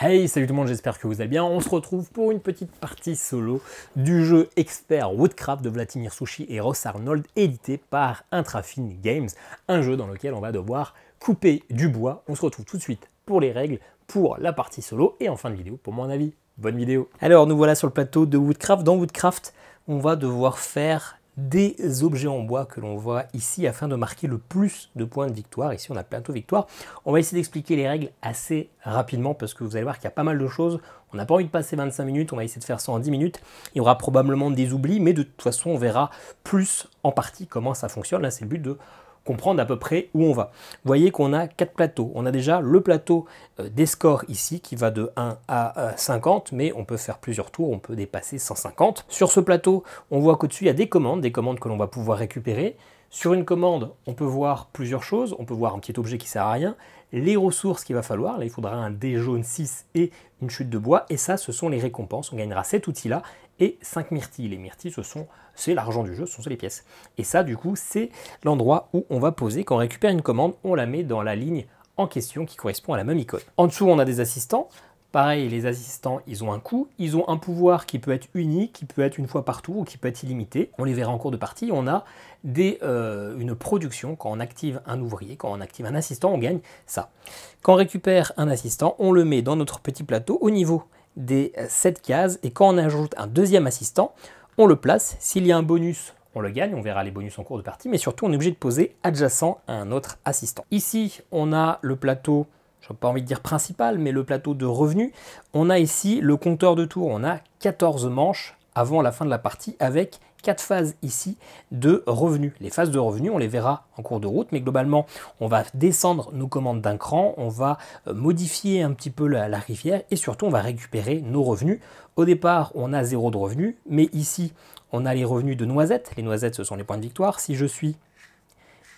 Hey, salut tout le monde, j'espère que vous allez bien. On se retrouve pour une petite partie solo du jeu expert Woodcraft de Vladimir Sushi et Ross Arnold, édité par Intrafin Games, un jeu dans lequel on va devoir couper du bois. On se retrouve tout de suite pour les règles, pour la partie solo et en fin de vidéo pour mon avis. Bonne vidéo. Alors nous voilà sur le plateau de Woodcraft. Dans Woodcraft, on va devoir faire des objets en bois que l'on voit ici afin de marquer le plus de points de victoire. Ici on a le plateau victoire. On va essayer d'expliquer les règles assez rapidement parce que vous allez voir qu'il y a pas mal de choses. On n'a pas envie de passer 25 minutes, on va essayer de faire ça en 10 minutes. Il y aura probablement des oublis, mais de toute façon on verra plus en partie comment ça fonctionne. Là c'est le but de comprendre à peu près où on va. Vous voyez qu'on a 4 plateaux. On a déjà le plateau des scores ici qui va de 1 à 50, mais on peut faire plusieurs tours, on peut dépasser 150. Sur ce plateau, on voit qu'au-dessus, il y a des commandes que l'on va pouvoir récupérer. Sur une commande, on peut voir plusieurs choses. On peut voir un petit objet qui ne sert à rien, les ressources qu'il va falloir. Là, il faudra un dé jaune 6 et une chute de bois. Et ça, ce sont les récompenses. On gagnera cet outil-là et 5 myrtilles. Les myrtilles, c'est l'argent du jeu, ce sont les pièces. Et ça, du coup, c'est l'endroit où on va poser. Quand on récupère une commande, on la met dans la ligne en question qui correspond à la même icône. En dessous, on a des assistants. Pareil, les assistants, ils ont un coût, ils ont un pouvoir qui peut être unique, qui peut être une fois par tour ou qui peut être illimité. On les verra en cours de partie. On a une production. Quand on active un ouvrier, quand on active un assistant, on gagne ça. Quand on récupère un assistant, on le met dans notre petit plateau au niveau des 7 cases. Et quand on ajoute un deuxième assistant, on le place. S'il y a un bonus, on le gagne. On verra les bonus en cours de partie. Mais surtout, on est obligé de poser adjacent à un autre assistant. Ici, on a le plateau, je n'ai pas envie de dire principal, mais le plateau de revenus. On a ici le compteur de tours. On a 14 manches avant la fin de la partie avec 4 phases ici de revenus. Les phases de revenus, on les verra en cours de route, mais globalement, on va descendre nos commandes d'un cran, on va modifier un petit peu la rivière et surtout, on va récupérer nos revenus. Au départ, on a 0 de revenus, mais ici, on a les revenus de noisettes. Les noisettes, ce sont les points de victoire. Si je suis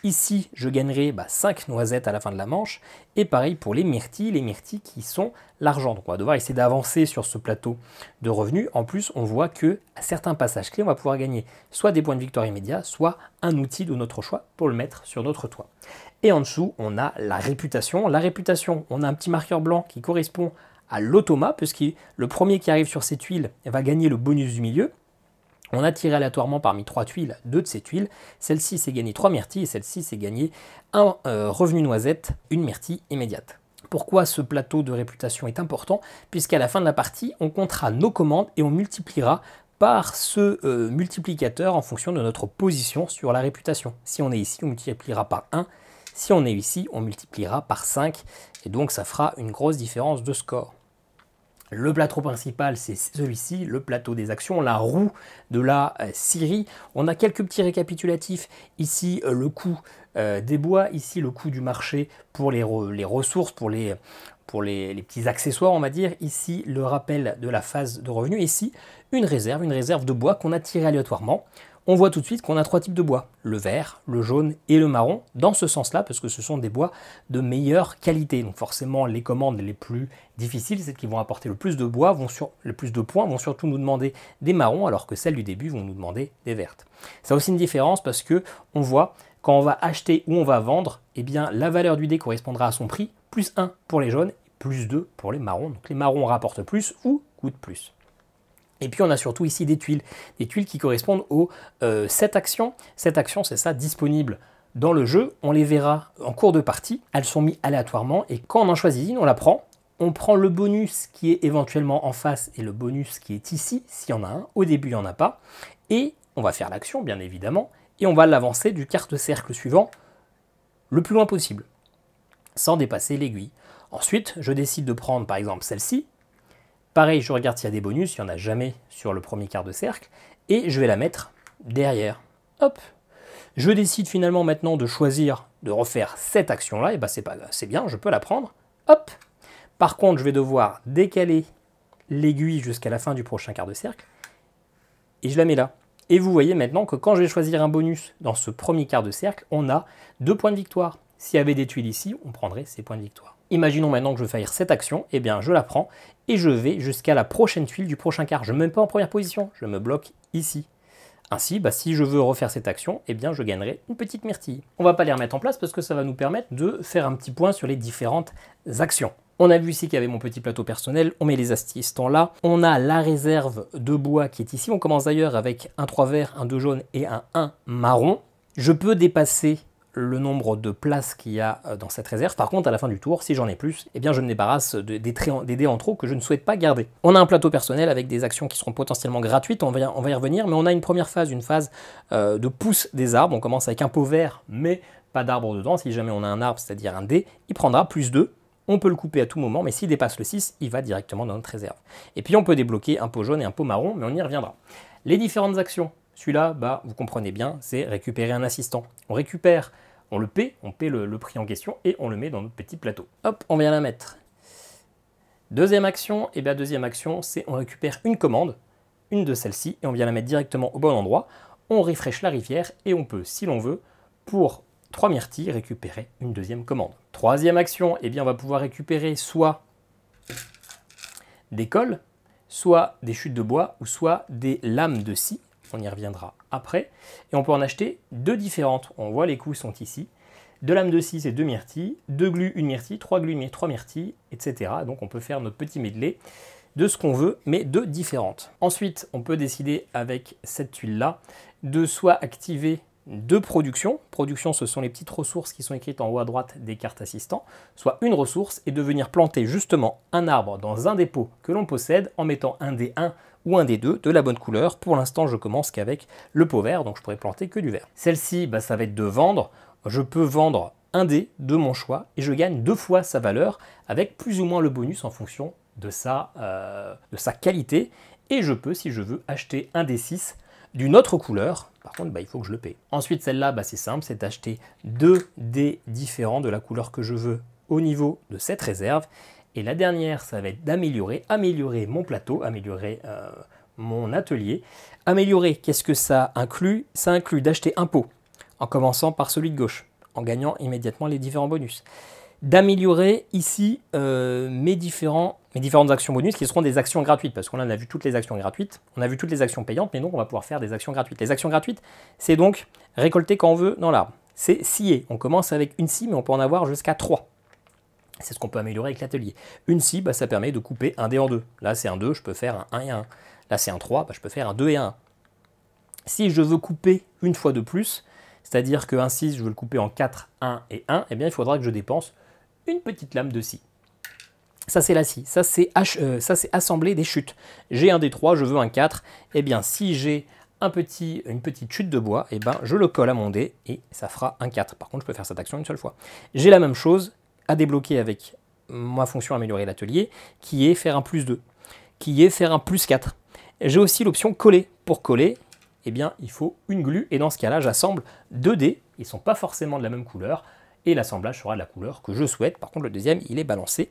ici, je gagnerai 5 noisettes à la fin de la manche. Et pareil pour les myrtilles qui sont l'argent. Donc on va devoir essayer d'avancer sur ce plateau de revenus. En plus, on voit que à certains passages clés, on va pouvoir gagner soit des points de victoire immédiats, soit un outil de notre choix pour le mettre sur notre toit. Et en dessous, on a la réputation. La réputation, on a un petit marqueur blanc qui correspond à l'automa, puisque le premier qui arrive sur ces tuiles va gagner le bonus du milieu. On a tiré aléatoirement parmi 3 tuiles 2 de ces tuiles. Celle-ci, c'est gagné 3 myrtilles et celle-ci, c'est gagné un revenu noisette, une myrtille immédiate. Pourquoi ce plateau de réputation est important? Puisqu'à la fin de la partie, on comptera nos commandes et on multipliera par ce multiplicateur en fonction de notre position sur la réputation. Si on est ici, on multipliera par 1. Si on est ici, on multipliera par 5. Et donc, ça fera une grosse différence de score. Le plateau principal, c'est celui-ci, le plateau des actions, la roue de la scierie. On a quelques petits récapitulatifs. Ici, le coût des bois. Ici, le coût du marché pour les ressources, pour les petits accessoires, on va dire. Ici, le rappel de la phase de revenu. Ici, une réserve de bois qu'on a tiré aléatoirement. On voit tout de suite qu'on a 3 types de bois, le vert, le jaune et le marron, dans ce sens-là, parce que ce sont des bois de meilleure qualité. Donc forcément, les commandes les plus difficiles, celles qui vont apporter le plus de bois, le plus de points, vont surtout nous demander des marrons, alors que celles du début vont nous demander des vertes. Ça a aussi une différence parce que on voit, quand on va acheter ou on va vendre, eh bien, la valeur du dé correspondra à son prix, plus 1 pour les jaunes, plus 2 pour les marrons. Donc les marrons rapportent plus ou coûtent plus. Et puis on a surtout ici des tuiles qui correspondent aux 7 actions. 7 actions, c'est ça, disponibles dans le jeu. On les verra en cours de partie. Elles sont mises aléatoirement et quand on en choisit une, on la prend. On prend le bonus qui est éventuellement en face et le bonus qui est ici, s'il y en a un. Au début, il n'y en a pas. Et on va faire l'action, bien évidemment, et on va l'avancer du quart-cercle suivant le plus loin possible, sans dépasser l'aiguille. Ensuite, je décide de prendre par exemple celle-ci. Pareil, je regarde s'il y a des bonus, il n'y en a jamais sur le premier quart de cercle, et je vais la mettre derrière. Hop. Je décide finalement maintenant de choisir de refaire cette action-là, et ben c'est bien, je peux la prendre. Hop. Par contre, je vais devoir décaler l'aiguille jusqu'à la fin du prochain quart de cercle, et je la mets là. Et vous voyez maintenant que quand je vais choisir un bonus dans ce premier quart de cercle, on a 2 points de victoire. S'il y avait des tuiles ici, on prendrait ces points de victoire. Imaginons maintenant que je veux faire cette action, eh bien je la prends et je vais jusqu'à la prochaine tuile du prochain quart. Je ne me mets pas en première position, je me bloque ici. Ainsi, si je veux refaire cette action, eh bien je gagnerai une petite myrtille. On ne va pas les remettre en place parce que ça va nous permettre de faire un petit point sur les différentes actions. On a vu ici qu'il y avait mon petit plateau personnel, on met les assistants là. On a la réserve de bois qui est ici. On commence d'ailleurs avec un 3 vert, un 2 jaune et un 1 marron. Je peux dépasser le nombre de places qu'il y a dans cette réserve. Par contre, à la fin du tour, si j'en ai plus, eh bien je me débarrasse des dés en trop que je ne souhaite pas garder. On a un plateau personnel avec des actions qui seront potentiellement gratuites, on va y revenir, mais on a une première phase, une phase de pousse des arbres. On commence avec un pot vert, mais pas d'arbre dedans. Si jamais on a un arbre, c'est-à-dire un dé, il prendra plus 2. On peut le couper à tout moment, mais s'il dépasse le 6, il va directement dans notre réserve. Et puis on peut débloquer un pot jaune et un pot marron, mais on y reviendra. Les différentes actions, celui-là, bah, vous comprenez bien, c'est récupérer un assistant. On récupère, on le paie le prix en question et on le met dans notre petit plateau. Hop, on vient la mettre. Deuxième action, et bien deuxième action, c'est on récupère une commande, une de celles-ci, et on vient la mettre directement au bon endroit. On refresh la rivière et on peut, si l'on veut, pour 3 myrtilles, récupérer une deuxième commande. Troisième action, eh bien on va pouvoir récupérer soit des cols, soit des chutes de bois, ou soit des lames de scie. On y reviendra après. Et on peut en acheter 2 différentes. On voit les coûts sont ici. 2 lames de scie, c'est 2 myrtilles. 2 glues, 1 myrtille. 3 glues, 3 myrtilles, etc. Donc on peut faire notre petit medley de ce qu'on veut, mais de différentes. Ensuite, on peut décider avec cette tuile-là de soit activer 2 productions. Production, ce sont les petites ressources qui sont écrites en haut à droite des cartes assistants, soit une ressource, et de venir planter justement un arbre dans un dépôt que l'on possède en mettant un dé 1 ou un dé 2 de la bonne couleur. Pour l'instant, je commence qu'avec le pot vert, donc je pourrais planter que du vert. Celle-ci, bah, ça va être de vendre. Je peux vendre un dé de mon choix et je gagne 2 fois sa valeur avec plus ou moins le bonus en fonction de sa qualité. Et je peux, si je veux, acheter un dé 6 d'une autre couleur. Par contre, bah, il faut que je le paye. Ensuite, celle-là, bah, c'est simple, c'est acheter 2 dés différents de la couleur que je veux au niveau de cette réserve. Et la dernière, ça va être d'améliorer mon plateau, améliorer mon atelier. Améliorer, qu'est-ce que ça inclut? Ça inclut d'acheter un pot, en commençant par celui de gauche, en gagnant immédiatement les différents bonus. D'améliorer ici mes différentes actions bonus qui seront des actions gratuites, parce qu'on a vu toutes les actions gratuites, on a vu toutes les actions payantes, mais donc on va pouvoir faire des actions gratuites. Les actions gratuites, c'est donc récolter quand on veut dans l'arbre. C'est scier, on commence avec une scie, mais on peut en avoir jusqu'à 3. C'est ce qu'on peut améliorer avec l'atelier. Une scie, bah, ça permet de couper un dé en 2. Là, c'est un 2, je peux faire un 1 et un 1. Là, c'est un 3, bah, je peux faire un 2 et un 1. Si je veux couper une fois de plus, c'est-à-dire qu'un 6, je veux le couper en 4, 1 et 1, eh bien, il faudra que je dépense une petite lame de scie. Ça, c'est la scie. Ça, c'est assembler des chutes. J'ai un D3, je veux un 4. Eh bien, si j'ai une petite chute de bois, eh ben, je le colle à mon dé et ça fera un 4. Par contre, je peux faire cette action une seule fois. J'ai la même chose à débloquer avec ma fonction améliorer l'atelier, qui est faire un plus 2, qui est faire un plus 4. J'ai aussi l'option coller. Pour coller, eh bien, il faut une glue, et dans ce cas-là, j'assemble 2 dés, ils ne sont pas forcément de la même couleur, et l'assemblage sera de la couleur que je souhaite. Par contre, le deuxième, il est balancé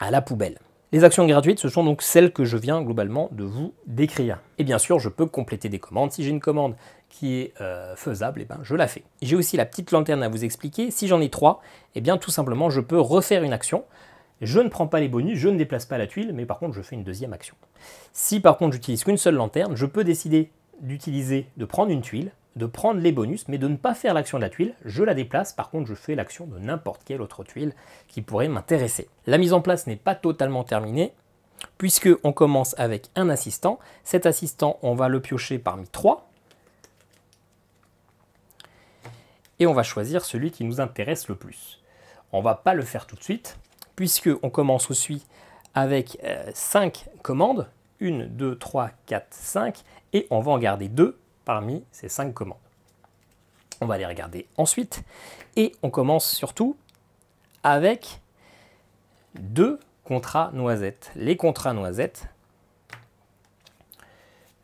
à la poubelle. Les actions gratuites, ce sont donc celles que je viens globalement de vous décrire. Et bien sûr, je peux compléter des commandes. Si j'ai une commande qui est faisable, eh ben, je la fais. J'ai aussi la petite lanterne à vous expliquer. Si j'en ai 3, eh bien, tout simplement, je peux refaire une action. Je ne prends pas les bonus, je ne déplace pas la tuile, mais par contre, je fais une deuxième action. Si par contre, j'utilise qu'une seule lanterne, je peux décider de prendre une tuile, de prendre les bonus, mais de ne pas faire l'action de la tuile, je la déplace. Par contre, je fais l'action de n'importe quelle autre tuile qui pourrait m'intéresser. La mise en place n'est pas totalement terminée, puisque on commence avec un assistant. Cet assistant, on va le piocher parmi 3, et on va choisir celui qui nous intéresse le plus. On ne va pas le faire tout de suite, puisque on commence aussi avec 5 commandes, 1, 2, 3, 4, 5, et on va en garder 2 parmi ces 5 commandes. On va les regarder ensuite, et on commence surtout avec 2 contrats noisettes. Les contrats noisettes,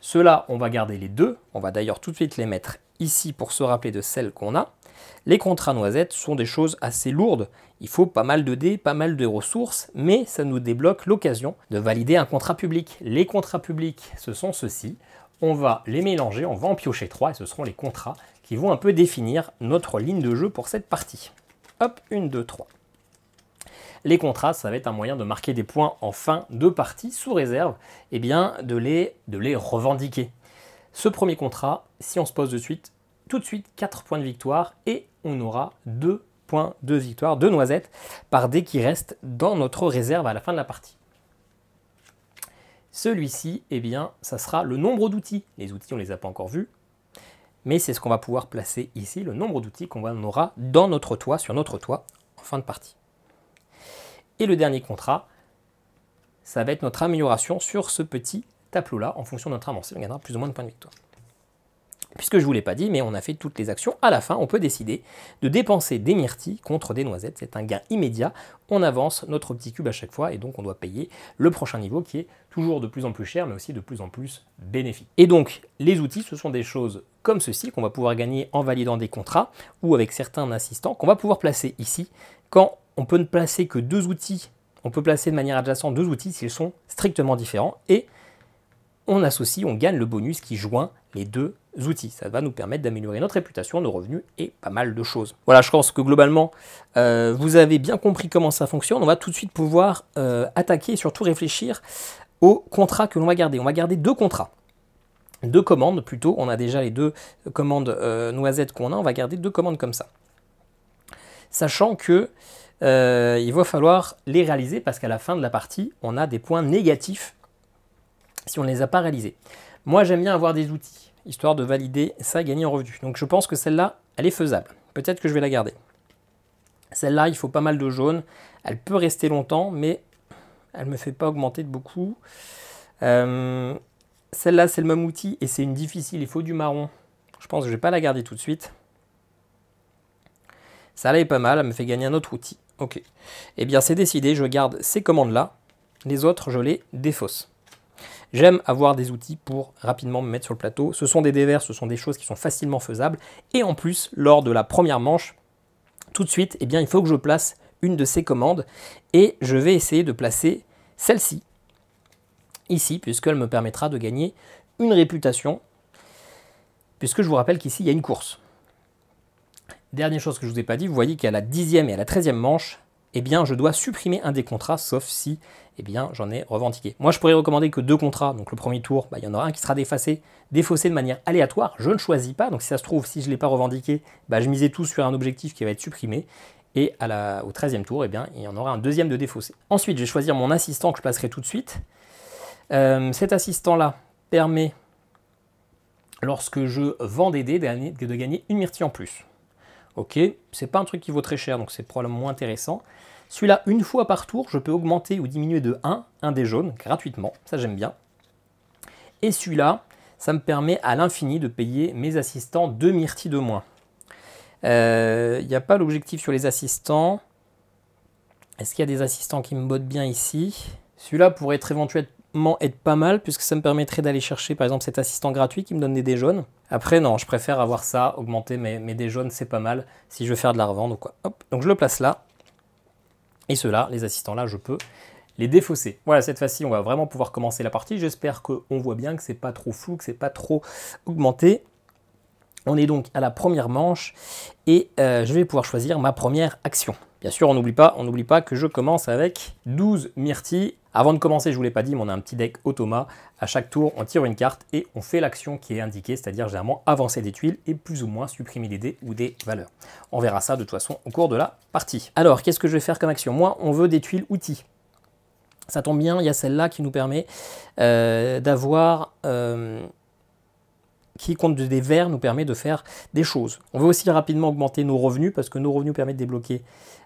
ceux-là, on va garder les 2, on va d'ailleurs tout de suite les mettre ici pour se rappeler de celles qu'on a. Les contrats noisettes sont des choses assez lourdes, il faut pas mal de dés, pas mal de ressources, mais ça nous débloque l'occasion de valider un contrat public. Les contrats publics, ce sont ceux-ci. On va les mélanger, on va en piocher 3 et ce seront les contrats qui vont un peu définir notre ligne de jeu pour cette partie. Hop, 1, 2, 3. Les contrats, ça va être un moyen de marquer des points en fin de partie, sous réserve eh bien, de les revendiquer. Ce premier contrat, si on se pose tout de suite 4 points de victoire et on aura 2 points de victoire, de noisettes, par dé qui reste dans notre réserve à la fin de la partie. Celui-ci, eh bien, ça sera le nombre d'outils. Les outils, on ne les a pas encore vus, mais c'est ce qu'on va pouvoir placer ici, le nombre d'outils qu'on aura dans notre toit, sur notre toit, en fin de partie. Et le dernier contrat, ça va être notre amélioration sur ce petit tableau-là. En fonction de notre avancée, on gagnera plus ou moins de points de victoire. Puisque je ne vous l'ai pas dit, mais on a fait toutes les actions, à la fin, on peut décider de dépenser des myrtilles contre des noisettes. C'est un gain immédiat. On avance notre petit cube à chaque fois et donc on doit payer le prochain niveau qui est toujours de plus en plus cher, mais aussi de plus en plus bénéfique. Et donc, les outils, ce sont des choses comme ceci qu'on va pouvoir gagner en validant des contrats ou avec certains assistants qu'on va pouvoir placer ici. Quand on peut ne placer que 2 outils, on peut placer de manière adjacente 2 outils s'ils sont strictement différents et on associe, on gagne le bonus qui joint les 2 outils. Ça va nous permettre d'améliorer notre réputation, nos revenus et pas mal de choses. Voilà, je pense que globalement, vous avez bien compris comment ça fonctionne. On va tout de suite pouvoir attaquer et surtout réfléchir aux contrats que l'on va garder. On va garder 2 contrats. 2 commandes plutôt. On a déjà les 2 commandes noisettes qu'on a. On va garder 2 commandes comme ça. Sachant que il va falloir les réaliser parce qu'à la fin de la partie, on a des points négatifs si on ne les a pas réalisés. Moi, j'aime bien avoir des outils, histoire de valider ça et gagner en revenu. Donc je pense que celle-là, elle est faisable. Peut-être que je vais la garder. Celle-là, il faut pas mal de jaune. Elle peut rester longtemps, mais elle ne me fait pas augmenter de beaucoup. Celle-là, c'est le même outil et c'est une difficile. Il faut du marron. Je pense que je ne vais pas la garder tout de suite. Celle-là est pas mal. Elle me fait gagner un autre outil. Ok. Eh bien, c'est décidé. Je garde ces commandes-là. Les autres, je les défausse. J'aime avoir des outils pour rapidement me mettre sur le plateau. Ce sont des dés verts, ce sont des choses qui sont facilement faisables. Et en plus, lors de la première manche, tout de suite, eh bien, il faut que je place une de ces commandes. Et je vais essayer de placer celle-ci, ici, puisqu'elle me permettra de gagner une réputation. Puisque je vous rappelle qu'ici, il y a une course. Dernière chose que je ne vous ai pas dit, vous voyez qu'à la 10e et à la 13e manche, eh bien, je dois supprimer un des contrats, sauf si eh bien, j'en ai revendiqué. Moi, je pourrais recommander que 2 contrats. Donc, le premier tour, il y en aura un qui sera défaussé de manière aléatoire. Je ne choisis pas. Donc, si ça se trouve, si je ne l'ai pas revendiqué, je misais tout sur un objectif qui va être supprimé. Et au 13e tour, eh bien, il y en aura un deuxième de défaussé. Ensuite, je vais choisir mon assistant que je placerai tout de suite. Cet assistant-là permet, lorsque je vends des dés, de gagner une myrtille en plus. Ok, c'est pas un truc qui vaut très cher, donc c'est probablement moins intéressant. Celui-là, une fois par tour, je peux augmenter ou diminuer de 1 un dé jaune gratuitement. Ça, j'aime bien. Et celui-là, ça me permet à l'infini de payer mes assistants 2 myrtilles de moins. Il n'y a pas l'objectif sur les assistants. Est-ce qu'il y a des assistants qui me bottent bien ici? Celui-là pourrait être éventuellement être pas mal, puisque ça me permettrait d'aller chercher, par exemple, cet assistant gratuit qui me donne des dés jaunes. Après, non, je préfère avoir ça, augmenter mes dés jaunes, c'est pas mal, si je veux faire de la revente ou quoi. Hop, donc je le place là. Et ceux-là, les assistants-là, je peux les défausser. Voilà, cette fois-ci, on va vraiment pouvoir commencer la partie. J'espère qu'on voit bien que c'est pas trop flou, que c'est pas trop augmenté. On est donc à la première manche et je vais pouvoir choisir ma première action. Bien sûr, on n'oublie pas que je commence avec 12 myrtilles. Avant de commencer, je ne vous l'ai pas dit, mais on a un petit deck automa. À chaque tour, on tire une carte et on fait l'action qui est indiquée, c'est-à-dire généralement avancer des tuiles et plus ou moins supprimer des dés ou des valeurs. On verra ça de toute façon au cours de la partie. Alors, qu'est-ce que je vais faire comme action? Moi, on veut des tuiles outils. Ça tombe bien, il y a celle-là qui nous permet d'avoir... qui compte des verts nous permet de faire des choses. On veut aussi rapidement augmenter nos revenus parce que nos revenus permettent de débloquer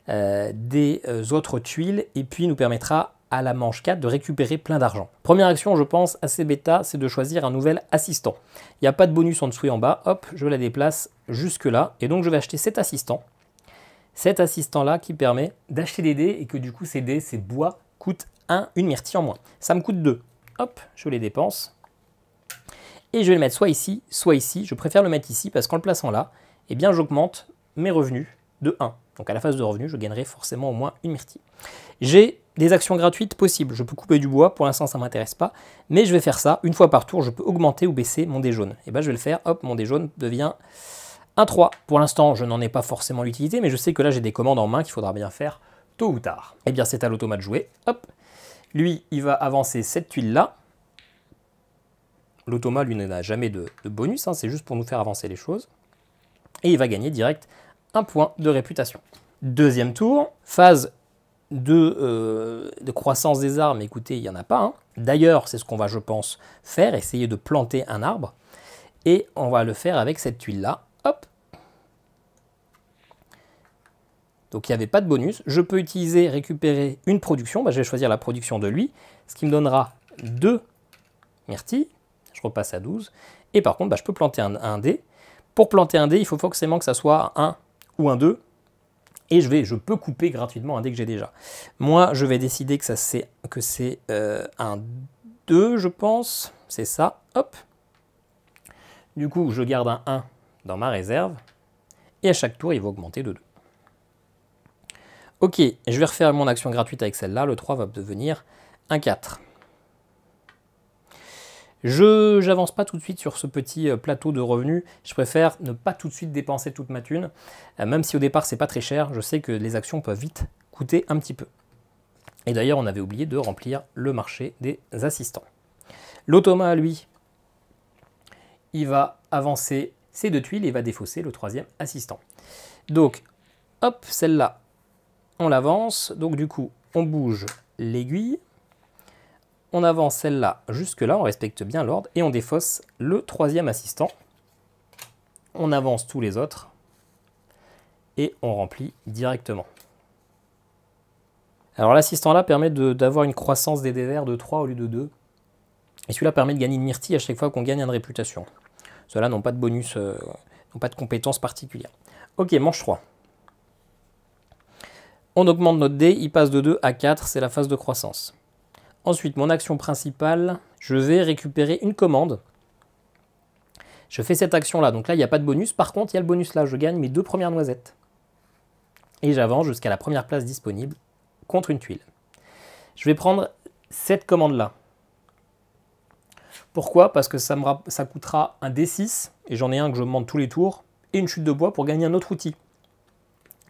des autres tuiles et puis nous permettra à la manche 4 de récupérer plein d'argent. Première action, je pense, assez bêta, c'est de choisir un nouvel assistant. Il n'y a pas de bonus en dessous et en bas, hop, je la déplace jusque là et donc je vais acheter cet assistant. Cet assistant-là qui permet d'acheter des dés et que du coup ces dés, ces bois coûtent une myrtille en moins. Ça me coûte 2. Hop, je les dépense. Et je vais le mettre soit ici, soit ici. Je préfère le mettre ici parce qu'en le plaçant là, eh bien j'augmente mes revenus de 1. Donc à la phase de revenus, je gagnerai forcément au moins une myrtille. J'ai des actions gratuites possibles. Je peux couper du bois, pour l'instant ça ne m'intéresse pas. Mais je vais faire ça, une fois par tour, je peux augmenter ou baisser mon dé jaune. Et bien je vais le faire, hop, mon dé jaune devient un 3. Pour l'instant, je n'en ai pas forcément l'utilité, mais je sais que là j'ai des commandes en main qu'il faudra bien faire tôt ou tard. Et bien c'est à l'automa de jouer. Hop, lui, il va avancer cette tuile-là. L'automa, lui, n'a jamais de bonus, c'est juste pour nous faire avancer les choses. Et il va gagner direct un point de réputation. Deuxième tour, phase de croissance des arbres, écoutez, il n'y en a pas. Hein. D'ailleurs, c'est ce qu'on va, je pense, faire, essayer de planter un arbre. Et on va le faire avec cette tuile-là. Hop. Donc il n'y avait pas de bonus. Je peux utiliser, récupérer une production. Je vais choisir la production de lui, ce qui me donnera 2 myrtilles. Je repasse à 12. Et par contre, je peux planter un dé. Pour planter un dé, il faut forcément que ça soit un 1 ou un 2. Et je peux couper gratuitement un dé que j'ai déjà. Moi, je vais décider que c'est un 2, je pense. C'est ça. Hop. Du coup, je garde un 1 dans ma réserve. Et à chaque tour, il va augmenter de 2. Ok, je vais refaire mon action gratuite avec celle-là. Le 3 va devenir un 4. Je n'avance pas tout de suite sur ce petit plateau de revenus. Je préfère ne pas tout de suite dépenser toute ma thune. Même si au départ, c'est pas très cher, je sais que les actions peuvent vite coûter un petit peu. Et d'ailleurs, on avait oublié de remplir le marché des assistants. L'automa, lui, il va avancer ses 2 tuiles et va défausser le 3e assistant. Donc, hop, celle-là, on l'avance. Donc du coup, on bouge l'aiguille. On avance celle-là jusque-là, on respecte bien l'ordre, et on défausse le 3e assistant. On avance tous les autres, et on remplit directement. Alors l'assistant-là permet d'avoir une croissance des dés verts de 3 au lieu de 2. Et celui-là permet de gagner une myrtille à chaque fois qu'on gagne une réputation. Ceux-là n'ont pas de bonus, n'ont pas de compétences particulières. Ok, manche 3. On augmente notre dé, il passe de 2 à 4, c'est la phase de croissance. Ensuite, mon action principale, je vais récupérer une commande. Je fais cette action-là, donc là, il n'y a pas de bonus. Par contre, il y a le bonus là, je gagne mes 2 premières noisettes. Et j'avance jusqu'à la première place disponible contre une tuile. Je vais prendre cette commande-là. Pourquoi? Parce que ça coûtera un D6, et j'en ai un que je monte tous les tours, et une chute de bois pour gagner un autre outil.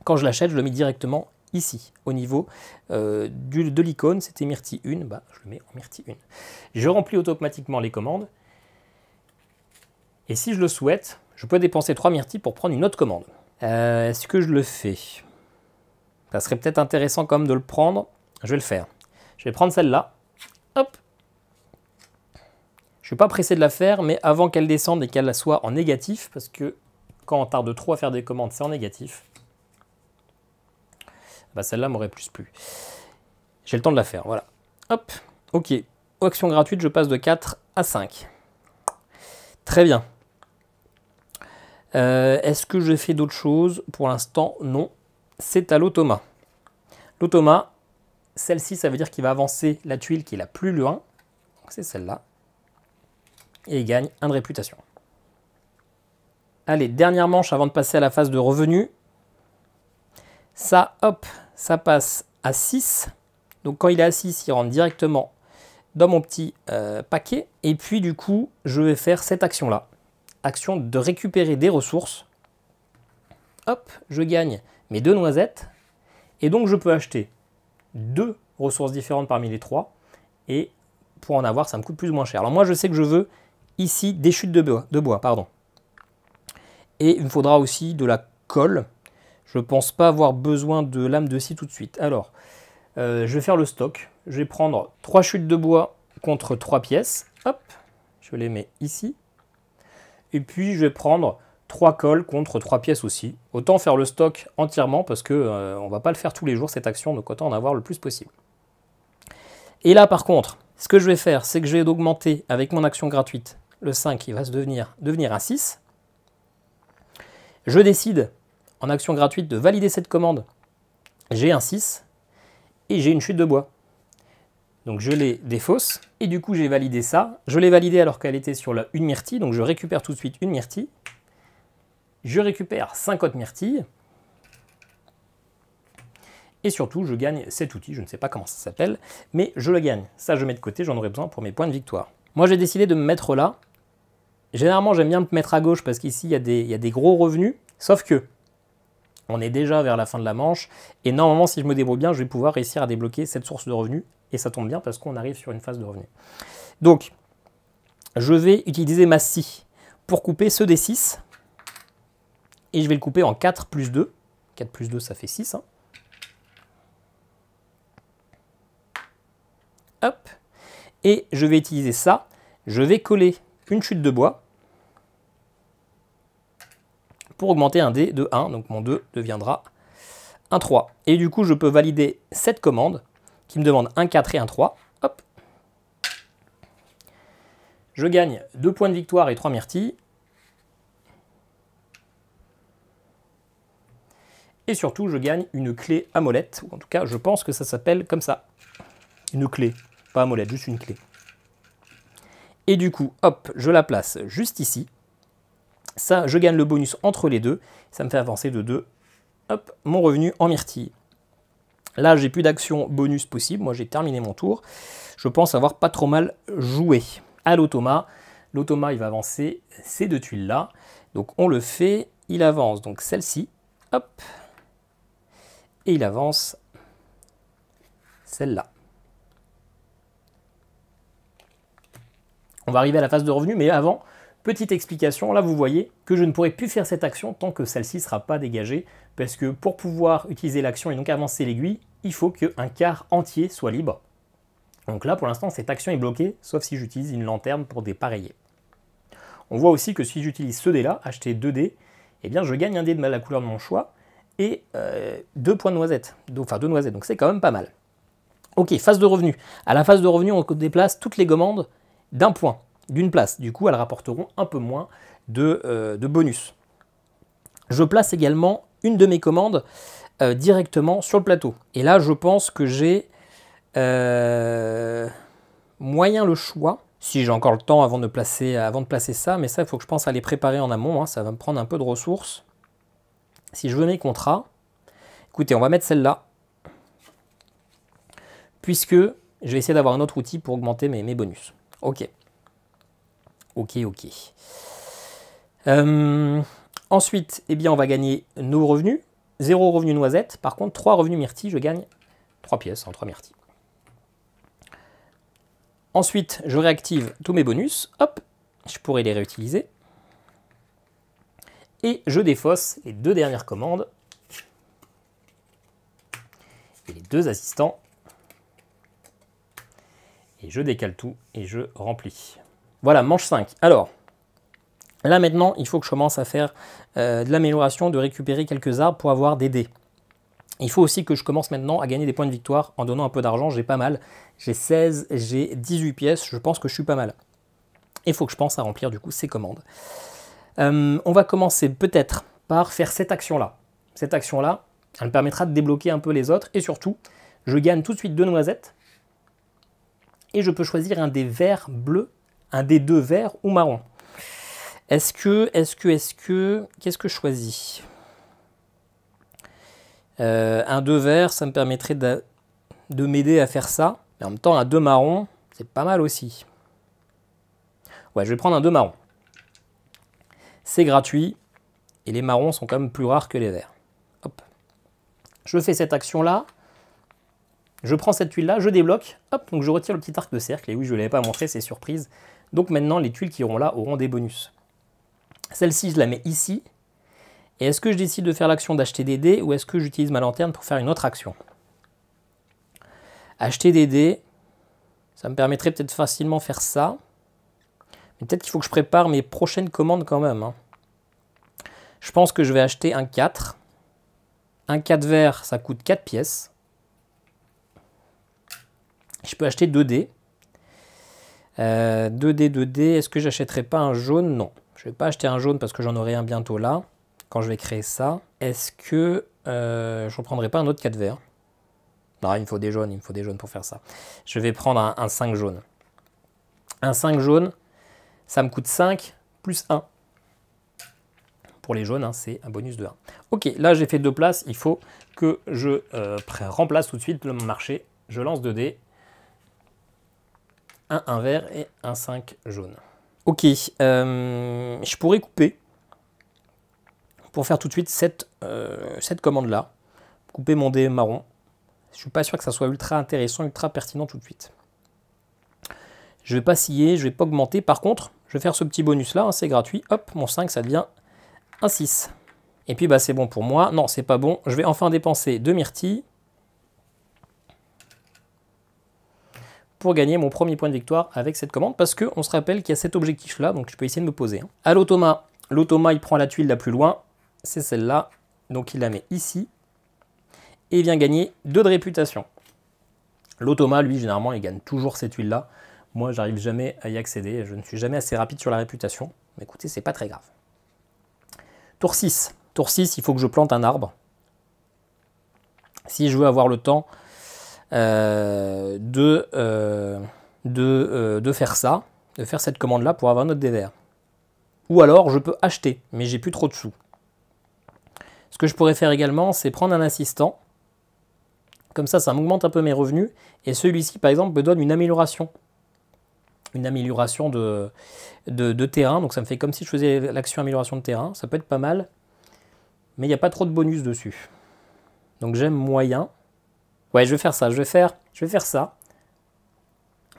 Quand je l'achète, je le mets directement ici, au niveau de l'icône, c'était myrtille 1, je le mets en myrtille 1. Je remplis automatiquement les commandes, et si je le souhaite, je peux dépenser 3 myrtilles pour prendre une autre commande. Est-ce que je le fais? Ça serait peut-être intéressant quand même de le prendre, je vais le faire. Je vais prendre celle-là, hop. Je ne suis pas pressé de la faire, mais avant qu'elle descende et qu'elle soit en négatif, parce que quand on tarde trop à faire des commandes, c'est en négatif. Celle-là m'aurait plus plu. J'ai le temps de la faire, voilà. Hop, ok. Action gratuite, je passe de 4 à 5. Très bien. Est-ce que j'ai fait d'autres choses? Pour l'instant, non. C'est à l'automa. L'automa, celle-ci, ça veut dire qu'il va avancer la tuile qui est la plus loin. C'est celle-là. Et il gagne 1 de réputation. Allez, dernière manche avant de passer à la phase de revenus. Ça, hop, ça passe à 6. Donc quand il est à 6, il rentre directement dans mon petit paquet. Et puis du coup, je vais faire cette action-là. Action de récupérer des ressources. Hop, je gagne mes 2 noisettes. Et donc je peux acheter 2 ressources différentes parmi les 3. Et pour en avoir, ça me coûte plus ou moins cher. Alors moi, je sais que je veux ici des chutes de bois. Et il me faudra aussi de la colle. Je ne pense pas avoir besoin de lame de scie tout de suite. Alors, je vais faire le stock. Je vais prendre 3 chutes de bois contre 3 pièces. Hop, je les mets ici. Et puis, je vais prendre 3 colles contre 3 pièces aussi. Autant faire le stock entièrement parce qu'on ne va pas le faire tous les jours, cette action. Donc, autant en avoir le plus possible. Et là, par contre, ce que je vais faire, c'est que je vais augmenter avec mon action gratuite le 5, il va se devenir un 6. Je décide en action gratuite de valider cette commande. J'ai un 6 et j'ai une chute de bois. Donc je les défausse et du coup j'ai validé ça. Je l'ai validé alors qu'elle était sur la 1 myrtille, donc je récupère tout de suite une myrtille. Je récupère 5 autres myrtilles. Et surtout je gagne cet outil, je ne sais pas comment ça s'appelle, mais je le gagne. Ça je mets de côté, j'en aurai besoin pour mes points de victoire. Moi j'ai décidé de me mettre là. Généralement j'aime bien me mettre à gauche parce qu'ici il y a des gros revenus, sauf que on est déjà vers la fin de la manche, et normalement, si je me débrouille bien, je vais pouvoir réussir à débloquer cette source de revenus, et ça tombe bien parce qu'on arrive sur une phase de revenus. Donc, je vais utiliser ma scie pour couper ce D6, et je vais le couper en 4 plus 2, 4 plus 2, ça fait 6. Hein. Hop. Et je vais utiliser ça. Je vais coller une chute de bois pour augmenter un dé de 1. Donc mon 2 deviendra un 3. Et du coup, je peux valider cette commande qui me demande un 4 et un 3. Hop. Je gagne 2 points de victoire et 3 myrtilles. Et surtout, je gagne une clé amolette. Ou en tout cas, je pense que ça s'appelle comme ça. Une clé. Pas amolette, juste une clé. Et du coup, hop, je la place juste ici. Ça, je gagne le bonus entre les deux. Ça me fait avancer de 2. Hop, mon revenu en myrtille. Là, j'ai plus d'action bonus possible. Moi, j'ai terminé mon tour. Je pense avoir pas trop mal joué. À l'automa. L'automa, il va avancer ces 2 tuiles-là. Donc, on le fait. Il avance donc celle-ci. Hop. Et il avance celle-là. On va arriver à la phase de revenu, mais avant, petite explication. Là, vous voyez que je ne pourrai plus faire cette action tant que celle-ci ne sera pas dégagée, parce que pour pouvoir utiliser l'action et donc avancer l'aiguille, il faut qu'un quart entier soit libre. Donc là, pour l'instant, cette action est bloquée, sauf si j'utilise une lanterne pour dépareiller. On voit aussi que si j'utilise ce dé-là, acheter 2 dés, eh bien, je gagne un dé de la couleur de mon choix et 2 points de noisette. Enfin, 2 noisettes, donc c'est quand même pas mal. Ok, phase de revenu. À la phase de revenu, on déplace toutes les commandes d'un point, d'une place. Du coup, elles rapporteront un peu moins de bonus. Je place également une de mes commandes directement sur le plateau. Et là, je pense que j'ai moyen le choix. Si j'ai encore le temps avant de placer ça, mais ça, il faut que je pense à les préparer en amont. Hein, ça va me prendre un peu de ressources. Si je veux mes contrats, écoutez, on va mettre celle-là. Puisque je vais essayer d'avoir un autre outil pour augmenter mes bonus. Ok. Ok. Ensuite, eh bien, on va gagner nos revenus. 0 revenu noisette. Par contre, 3 revenus myrtilles, je gagne 3 pièces, 3 myrtilles. Ensuite, je réactive tous mes bonus. Hop, je pourrais les réutiliser. Et je défausse les 2 dernières commandes. Et les 2 assistants. Et je décale tout et je remplis. Voilà, manche 5. Alors, là maintenant, il faut que je commence à faire de l'amélioration, de récupérer quelques arbres pour avoir des dés. Il faut aussi que je commence maintenant à gagner des points de victoire en donnant un peu d'argent. J'ai pas mal. J'ai 16, j'ai 18 pièces. Je pense que je suis pas mal. Il faut que je pense à remplir du coup ces commandes. On va commencer peut-être par faire cette action-là. Cette action-là, elle me permettra de débloquer un peu les autres. Et surtout, je gagne tout de suite 2 noisettes. Et je peux choisir un des verts bleus, un des 2 verts ou marron. Qu'est-ce que je choisis? Un 2 vert, ça me permettrait de m'aider à faire ça. Mais en même temps, un 2 marron, c'est pas mal aussi. Ouais, je vais prendre un 2 marron. C'est gratuit. Et les marrons sont quand même plus rares que les verts. Hop. Je fais cette action-là. Je prends cette tuile-là, je débloque, hop, donc je retire le petit arc de cercle, et oui, je ne l'avais pas montré, c'est surprise. Donc maintenant, les tuiles qui iront là auront des bonus. Celle-ci, je la mets ici. Et est-ce que je décide de faire l'action d'acheter des dés, ou est-ce que j'utilise ma lanterne pour faire une autre action? Acheter des dés, ça me permettrait peut-être facilement faire ça. Mais peut-être qu'il faut que je prépare mes prochaines commandes quand même. Hein. Je pense que je vais acheter un 4. Un 4 vert, ça coûte 4 pièces. Je peux acheter 2 dés. 2 dés. Est-ce que j'achèterai pas un jaune? Non. Je ne vais pas acheter un jaune parce que j'en aurai un bientôt là, quand je vais créer ça. Est-ce que je ne reprendrai pas un autre 4 vert? Non, il me faut des jaunes pour faire ça. Je vais prendre un 5 jaune. Un 5 jaune, ça me coûte 5 plus 1. Pour les jaunes, hein, c'est un bonus de 1. Ok, là j'ai fait 2 places. Il faut que je remplace tout de suite le marché. Je lance 2 dés. Un vert et un 5 jaune. Ok, je pourrais couper pour faire tout de suite cette commande-là. Couper mon dé marron. Je ne suis pas sûr que ça soit ultra intéressant, ultra pertinent tout de suite. Je ne vais pas scier, je ne vais pas augmenter. Par contre, je vais faire ce petit bonus-là, hein, c'est gratuit. Hop, mon 5, ça devient un 6. Et puis bah, c'est bon pour moi. Non, c'est pas bon. Je vais enfin dépenser 2 myrtilles pour gagner mon premier point de victoire avec cette commande, parce qu'on se rappelle qu'il y a cet objectif-là, donc je peux essayer de me poser. À l'automa, il prend la tuile la plus loin, c'est celle-là, donc il la met ici, et il vient gagner 2 de réputation. L'automa, lui, généralement, il gagne toujours cette tuile-là. Moi, j'arrive jamais à y accéder, je ne suis jamais assez rapide sur la réputation. Mais écoutez, c'est pas très grave. Tour 6. Tour 6, il faut que je plante un arbre. Si je veux avoir le temps de faire ça, de faire cette commande-là pour avoir notre dé vert. Ou alors, je peux acheter, mais j'ai plus trop de sous. Ce que je pourrais faire également, c'est prendre un assistant. Comme ça m'augmente un peu mes revenus. Et celui-ci, par exemple, me donne une amélioration. Une amélioration de terrain. Donc ça me fait comme si je faisais l'action amélioration de terrain. Ça peut être pas mal. Mais il n'y a pas trop de bonus dessus. Donc j'aime moyen. Ouais, je vais faire ça. Je vais faire ça.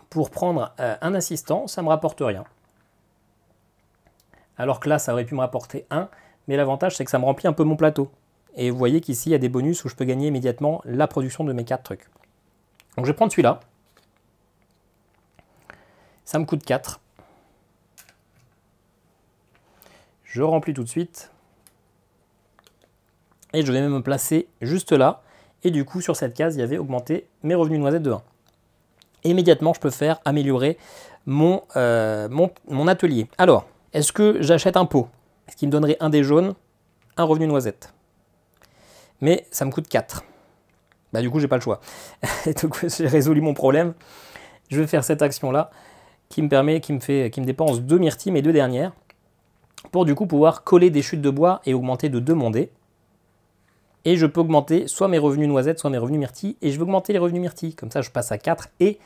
Pour prendre un assistant, ça ne me rapporte rien. Alors que là, ça aurait pu me rapporter 1. Mais l'avantage, c'est que ça me remplit un peu mon plateau. Et vous voyez qu'ici, il y a des bonus où je peux gagner immédiatement la production de mes 4 trucs. Donc je vais prendre celui-là. Ça me coûte 4. Je remplis tout de suite. Et je vais même me placer juste là. Et du coup, sur cette case, il y avait augmenté mes revenus noisettes de 1. Et immédiatement, je peux faire améliorer mon atelier. Alors, est-ce que j'achète un pot? Ce qui me donnerait un dé jaune, un revenu noisette. Mais ça me coûte 4. Bah du coup, j'ai pas le choix. Donc, j'ai résolu mon problème. Je vais faire cette action-là qui me dépense 2 myrtilles, mes 2 dernières, pour du coup pouvoir coller des chutes de bois et augmenter de 2 mon dé. Et je peux augmenter soit mes revenus noisettes, soit mes revenus myrtilles. Et je vais augmenter les revenus myrtilles. Comme ça, je passe à 4 et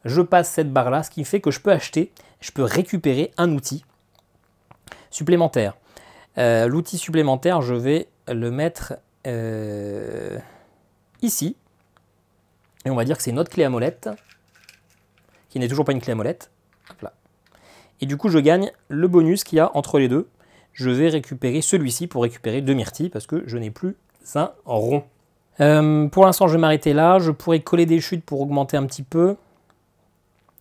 je passe cette barre-là, ce qui fait que je peux acheter, je peux récupérer un outil supplémentaire. L'outil supplémentaire, je vais le mettre ici. Et on va dire que c'est une autre clé à molette, qui n'est toujours pas une clé à molette. Hop là. Et du coup, je gagne le bonus qu'il y a entre les deux. Je vais récupérer celui-ci pour récupérer 2 myrtilles, parce que je n'ai plus un rond. Pour l'instant, je vais m'arrêter là. Je pourrais coller des chutes pour augmenter un petit peu.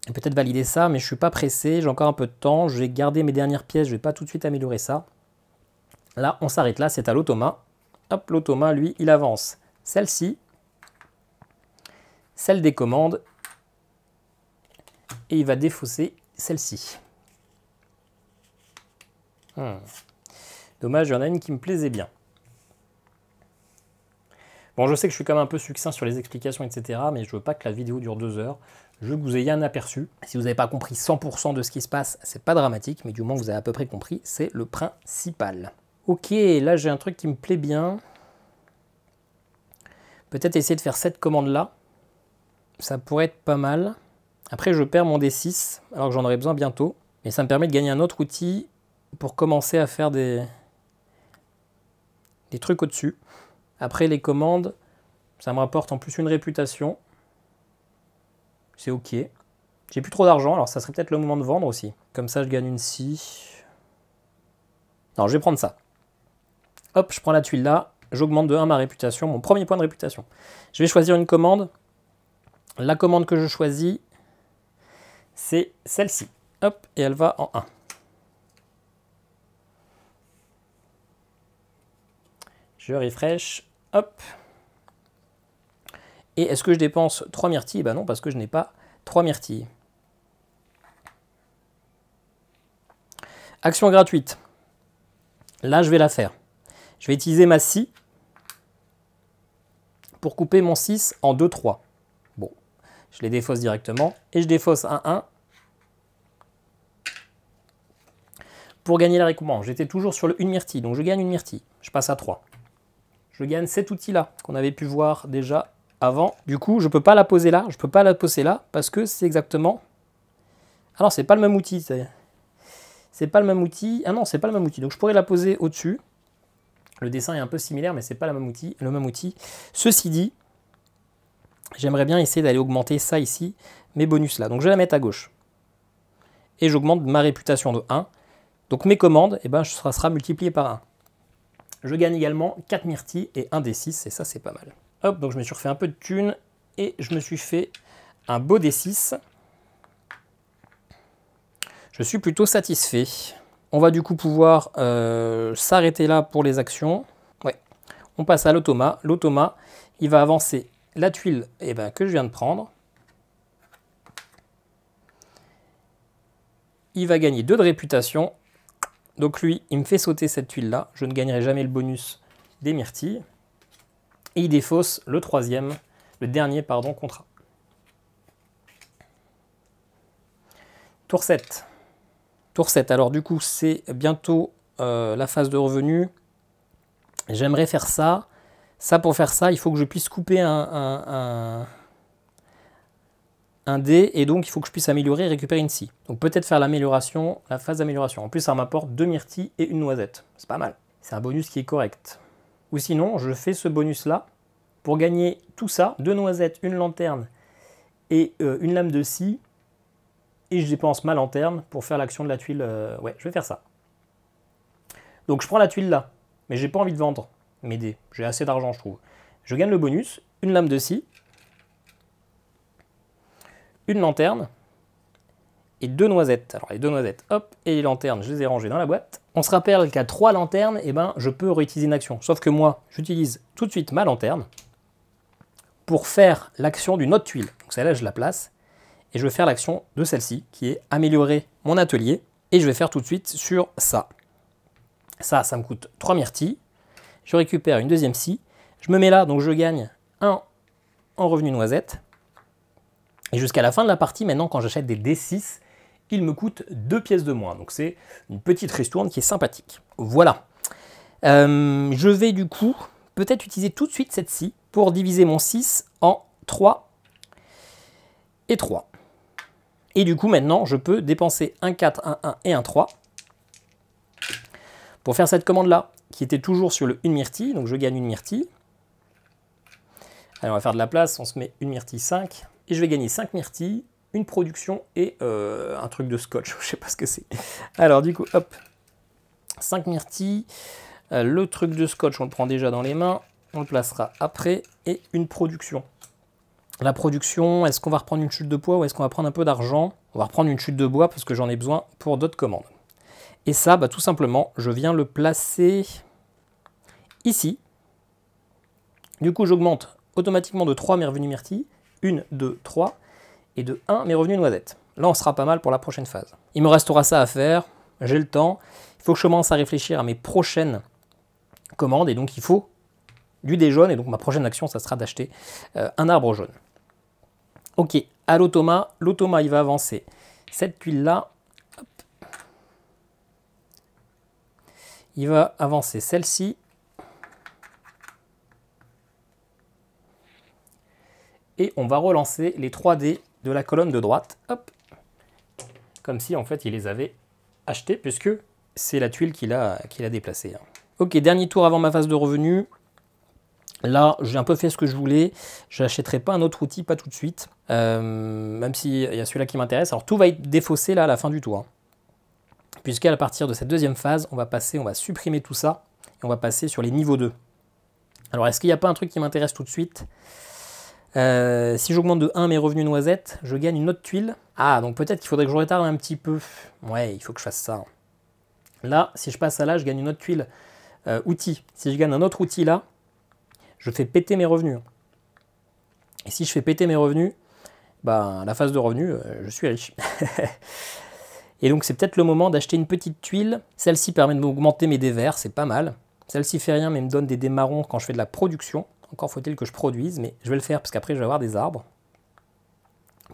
Et peut-être valider ça, mais je ne suis pas pressé. J'ai encore un peu de temps. Je vais garder mes dernières pièces. Je ne vais pas tout de suite améliorer ça. Là, on s'arrête là. C'est à l'automa. Hop, l'automa, lui, il avance. Celle-ci. Celle des commandes. Et il va défausser celle-ci. Dommage, il y en a une qui me plaisait bien. Bon, je sais que je suis quand même un peu succinct sur les explications, etc. Mais je veux pas que la vidéo dure 2 heures. Je veux que vous ayez un aperçu. Si vous n'avez pas compris 100% de ce qui se passe, c'est pas dramatique. Mais du moins, vous avez à peu près compris. C'est le principal. Ok, là, j'ai un truc qui me plaît bien. Peut-être essayer de faire cette commande-là. Ça pourrait être pas mal. Après, je perds mon D6, alors que j'en aurai besoin bientôt. Mais ça me permet de gagner un autre outil pour commencer à faire des trucs au-dessus. Après, les commandes, ça me rapporte en plus une réputation. C'est ok. J'ai plus trop d'argent, alors ça serait peut-être le moment de vendre aussi. Comme ça, je gagne une scie. Non, je vais prendre ça. Hop, je prends la tuile là. J'augmente de 1 ma réputation, mon premier point de réputation. Je vais choisir une commande. La commande que je choisis, c'est celle-ci. Hop, et elle va en 1. Je refresh. Hop. Et est-ce que je dépense 3 myrtilles? Ben non, parce que je n'ai pas 3 myrtilles. Action gratuite. Là, je vais la faire. Je vais utiliser ma scie pour couper mon 6 en 2-3. Bon, je les défausse directement. Et je défausse un 1 pour gagner la récompense. J'étais toujours sur le 1 myrtille, donc je gagne une myrtille. Je passe à 3. Je gagne cet outil-là, qu'on avait pu voir déjà avant. Du coup, je ne peux pas la poser là. Je ne peux pas la poser là, parce que c'est exactement... Ah non, c'est pas le même outil. C'est pas le même outil. Ah non, c'est pas le même outil. Donc je pourrais la poser au-dessus. Le dessin est un peu similaire, mais c'est pas le même outil. Ceci dit, j'aimerais bien essayer d'aller augmenter ça ici, mes bonus là. Donc je vais la mettre à gauche. Et j'augmente ma réputation de 1. Donc mes commandes, eh ben, ça sera multiplié par 1. je gagne également 4 myrtilles et 1 D6, et ça c'est pas mal. Hop, donc je me suis refait un peu de thunes, et je me suis fait un beau D6. Je suis plutôt satisfait. On va du coup pouvoir s'arrêter là pour les actions. Ouais. On passe à l'automa. L'automa, il va avancer la tuile que je viens de prendre. Il va gagner 2 de réputation. Donc lui, il me fait sauter cette tuile-là. Je ne gagnerai jamais le bonus des myrtilles. Et il défausse le dernier contrat. Tour 7. Tour 7, alors du coup, c'est bientôt la phase de revenu. J'aimerais faire ça. Pour faire ça, il faut que je puisse couper un dé, et donc il faut que je puisse améliorer et récupérer une scie. Donc peut-être faire l'amélioration, la phase d'amélioration. En plus, ça m'apporte 2 myrtilles et une noisette. C'est pas mal. C'est un bonus qui est correct. Ou sinon, je fais ce bonus-là pour gagner tout ça, 2 noisettes, une lanterne et une lame de scie. Et je dépense ma lanterne pour faire l'action de la tuile. Ouais, je vais faire ça. Donc je prends la tuile là, mais j'ai pas envie de vendre mes dés. J'ai assez d'argent, je trouve. Je gagne le bonus, une lame de scie, une lanterne et 2 noisettes. Alors les 2 noisettes, hop, et les lanternes, je les ai rangées dans la boîte. On se rappelle qu'à 3 lanternes, je peux réutiliser une action. Sauf que moi, j'utilise tout de suite ma lanterne pour faire l'action d'une autre tuile. Donc celle-là, je la place. Et je vais faire l'action de celle-ci, qui est améliorer mon atelier. Et je vais faire tout de suite sur ça. Ça me coûte 3 myrtilles. Je récupère une deuxième scie. Je me mets là, donc je gagne 1 en revenu noisette. Et jusqu'à la fin de la partie, maintenant, quand j'achète des D6, il me coûte 2 pièces de moins. Donc c'est une petite ristourne qui est sympathique. Voilà. Je vais du coup peut-être utiliser tout de suite cette scie pour diviser mon 6 en 3 et 3. Et du coup, maintenant, je peux dépenser un 4, un 1 et un 3 pour faire cette commande-là, qui était toujours sur le 1 myrtille. Donc, je gagne une myrtille. Allez, on va faire de la place. On se met une myrtille 5. Et je vais gagner 5 myrtilles, une production et un truc de scotch. Je sais pas ce que c'est. Alors, du coup, hop. 5 myrtilles. Le truc de scotch, on le prend déjà dans les mains. On le placera après. Et une production. La production, est-ce qu'on va reprendre une chute de bois ou est-ce qu'on va prendre un peu d'argent? On va reprendre une chute de bois parce que j'en ai besoin pour d'autres commandes. Et ça, tout simplement, je viens le placer ici. Du coup, j'augmente automatiquement de 3 mes revenus myrtilles. 1, 2, 3. Et de 1 mes revenus noisettes. Là, on sera pas mal pour la prochaine phase. Il me restera ça à faire. J'ai le temps. Il faut que je commence à réfléchir à mes prochaines commandes. Et donc, il faut du dé jaune. Et donc, ma prochaine action, ça sera d'acheter un arbre jaune. Ok, à l'automa, il va avancer cette tuile-là. Il va avancer celle-ci. Et on va relancer les 3 dés de la colonne de droite. Hop. Comme si, en fait, il les avait achetés, puisque c'est la tuile qu'il a déplacée. Ok, dernier tour avant ma phase de revenu. Là, j'ai un peu fait ce que je voulais. Je n'achèterai pas un autre outil, pas tout de suite. Même s'il y a celui-là qui m'intéresse. Alors, tout va être défaussé là à la fin du tour. Puisqu'à partir de cette deuxième phase, on va supprimer tout ça. Et on va passer sur les niveaux 2. Alors, est-ce qu'il n'y a pas un truc qui m'intéresse tout de suite? Si j'augmente de 1 mes revenus noisettes, je gagne une autre tuile. Ah, donc peut-être qu'il faudrait que je retarde un petit peu. Ouais, il faut que je fasse ça. Là, si je passe à là, je gagne une autre tuile outil. Si je gagne un autre outil là, je fais péter mes revenus. Et si je fais péter mes revenus, la phase de revenus, je suis riche. Et donc c'est peut-être le moment d'acheter une petite tuile. Celle-ci permet de m'augmenter mes dés verts, c'est pas mal. Celle-ci fait rien, mais me donne des dés marrons quand je fais de la production. Encore faut-il que je produise, mais je vais le faire parce qu'après je vais avoir des arbres.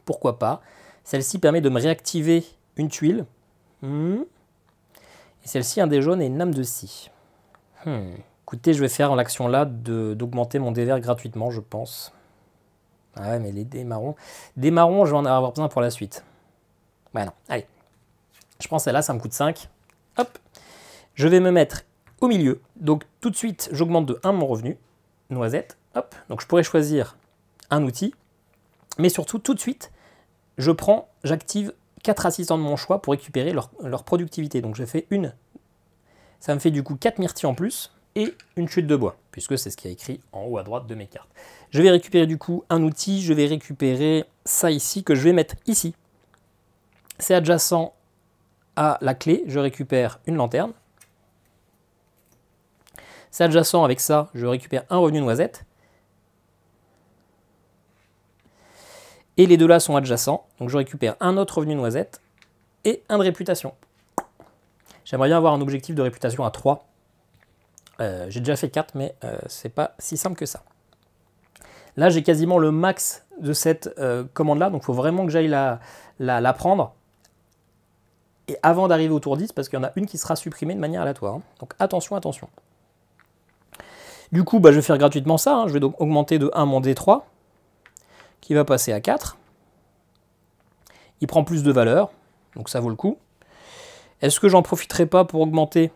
Pourquoi pas. Celle-ci permet de me réactiver une tuile. Et celle-ci, un dé jaune et une lame de scie. Écoutez, je vais faire l'action là d'augmenter mon dé vert gratuitement, je pense. Ah ouais, mais les dés marrons... Des marrons, je vais en avoir besoin pour la suite. Ouais, non, allez. Je prends celle-là, ça me coûte 5. Hop. Je vais me mettre au milieu. Donc tout de suite, j'augmente de 1 mon revenu. Noisette, hop. Donc je pourrais choisir un outil. Mais surtout, tout de suite, j'active 4 assistants de mon choix pour récupérer leur productivité. Donc je fais une. Ça me fait du coup 4 myrtilles en plus. et une chute de bois, puisque c'est ce qui est écrit en haut à droite de mes cartes. Je vais récupérer du coup un outil, je vais récupérer ça ici, que je vais mettre ici. C'est adjacent à la clé, je récupère une lanterne. C'est adjacent avec ça, je récupère un revenu noisette. Et les deux là sont adjacents, donc je récupère un autre revenu noisette et un de réputation. J'aimerais bien avoir un objectif de réputation à 3. J'ai déjà fait 4, mais c'est pas si simple que ça. Là, j'ai quasiment le max de cette commande-là, donc il faut vraiment que j'aille la prendre. Et avant d'arriver au tour 10, parce qu'il y en a une qui sera supprimée de manière aléatoire. Hein. Donc attention, attention. Du coup, je vais faire gratuitement ça. Hein. Je vais donc augmenter de 1 mon D3, qui va passer à 4. Il prend plus de valeur, donc ça vaut le coup. Est-ce que j'en profiterai pas pour augmenter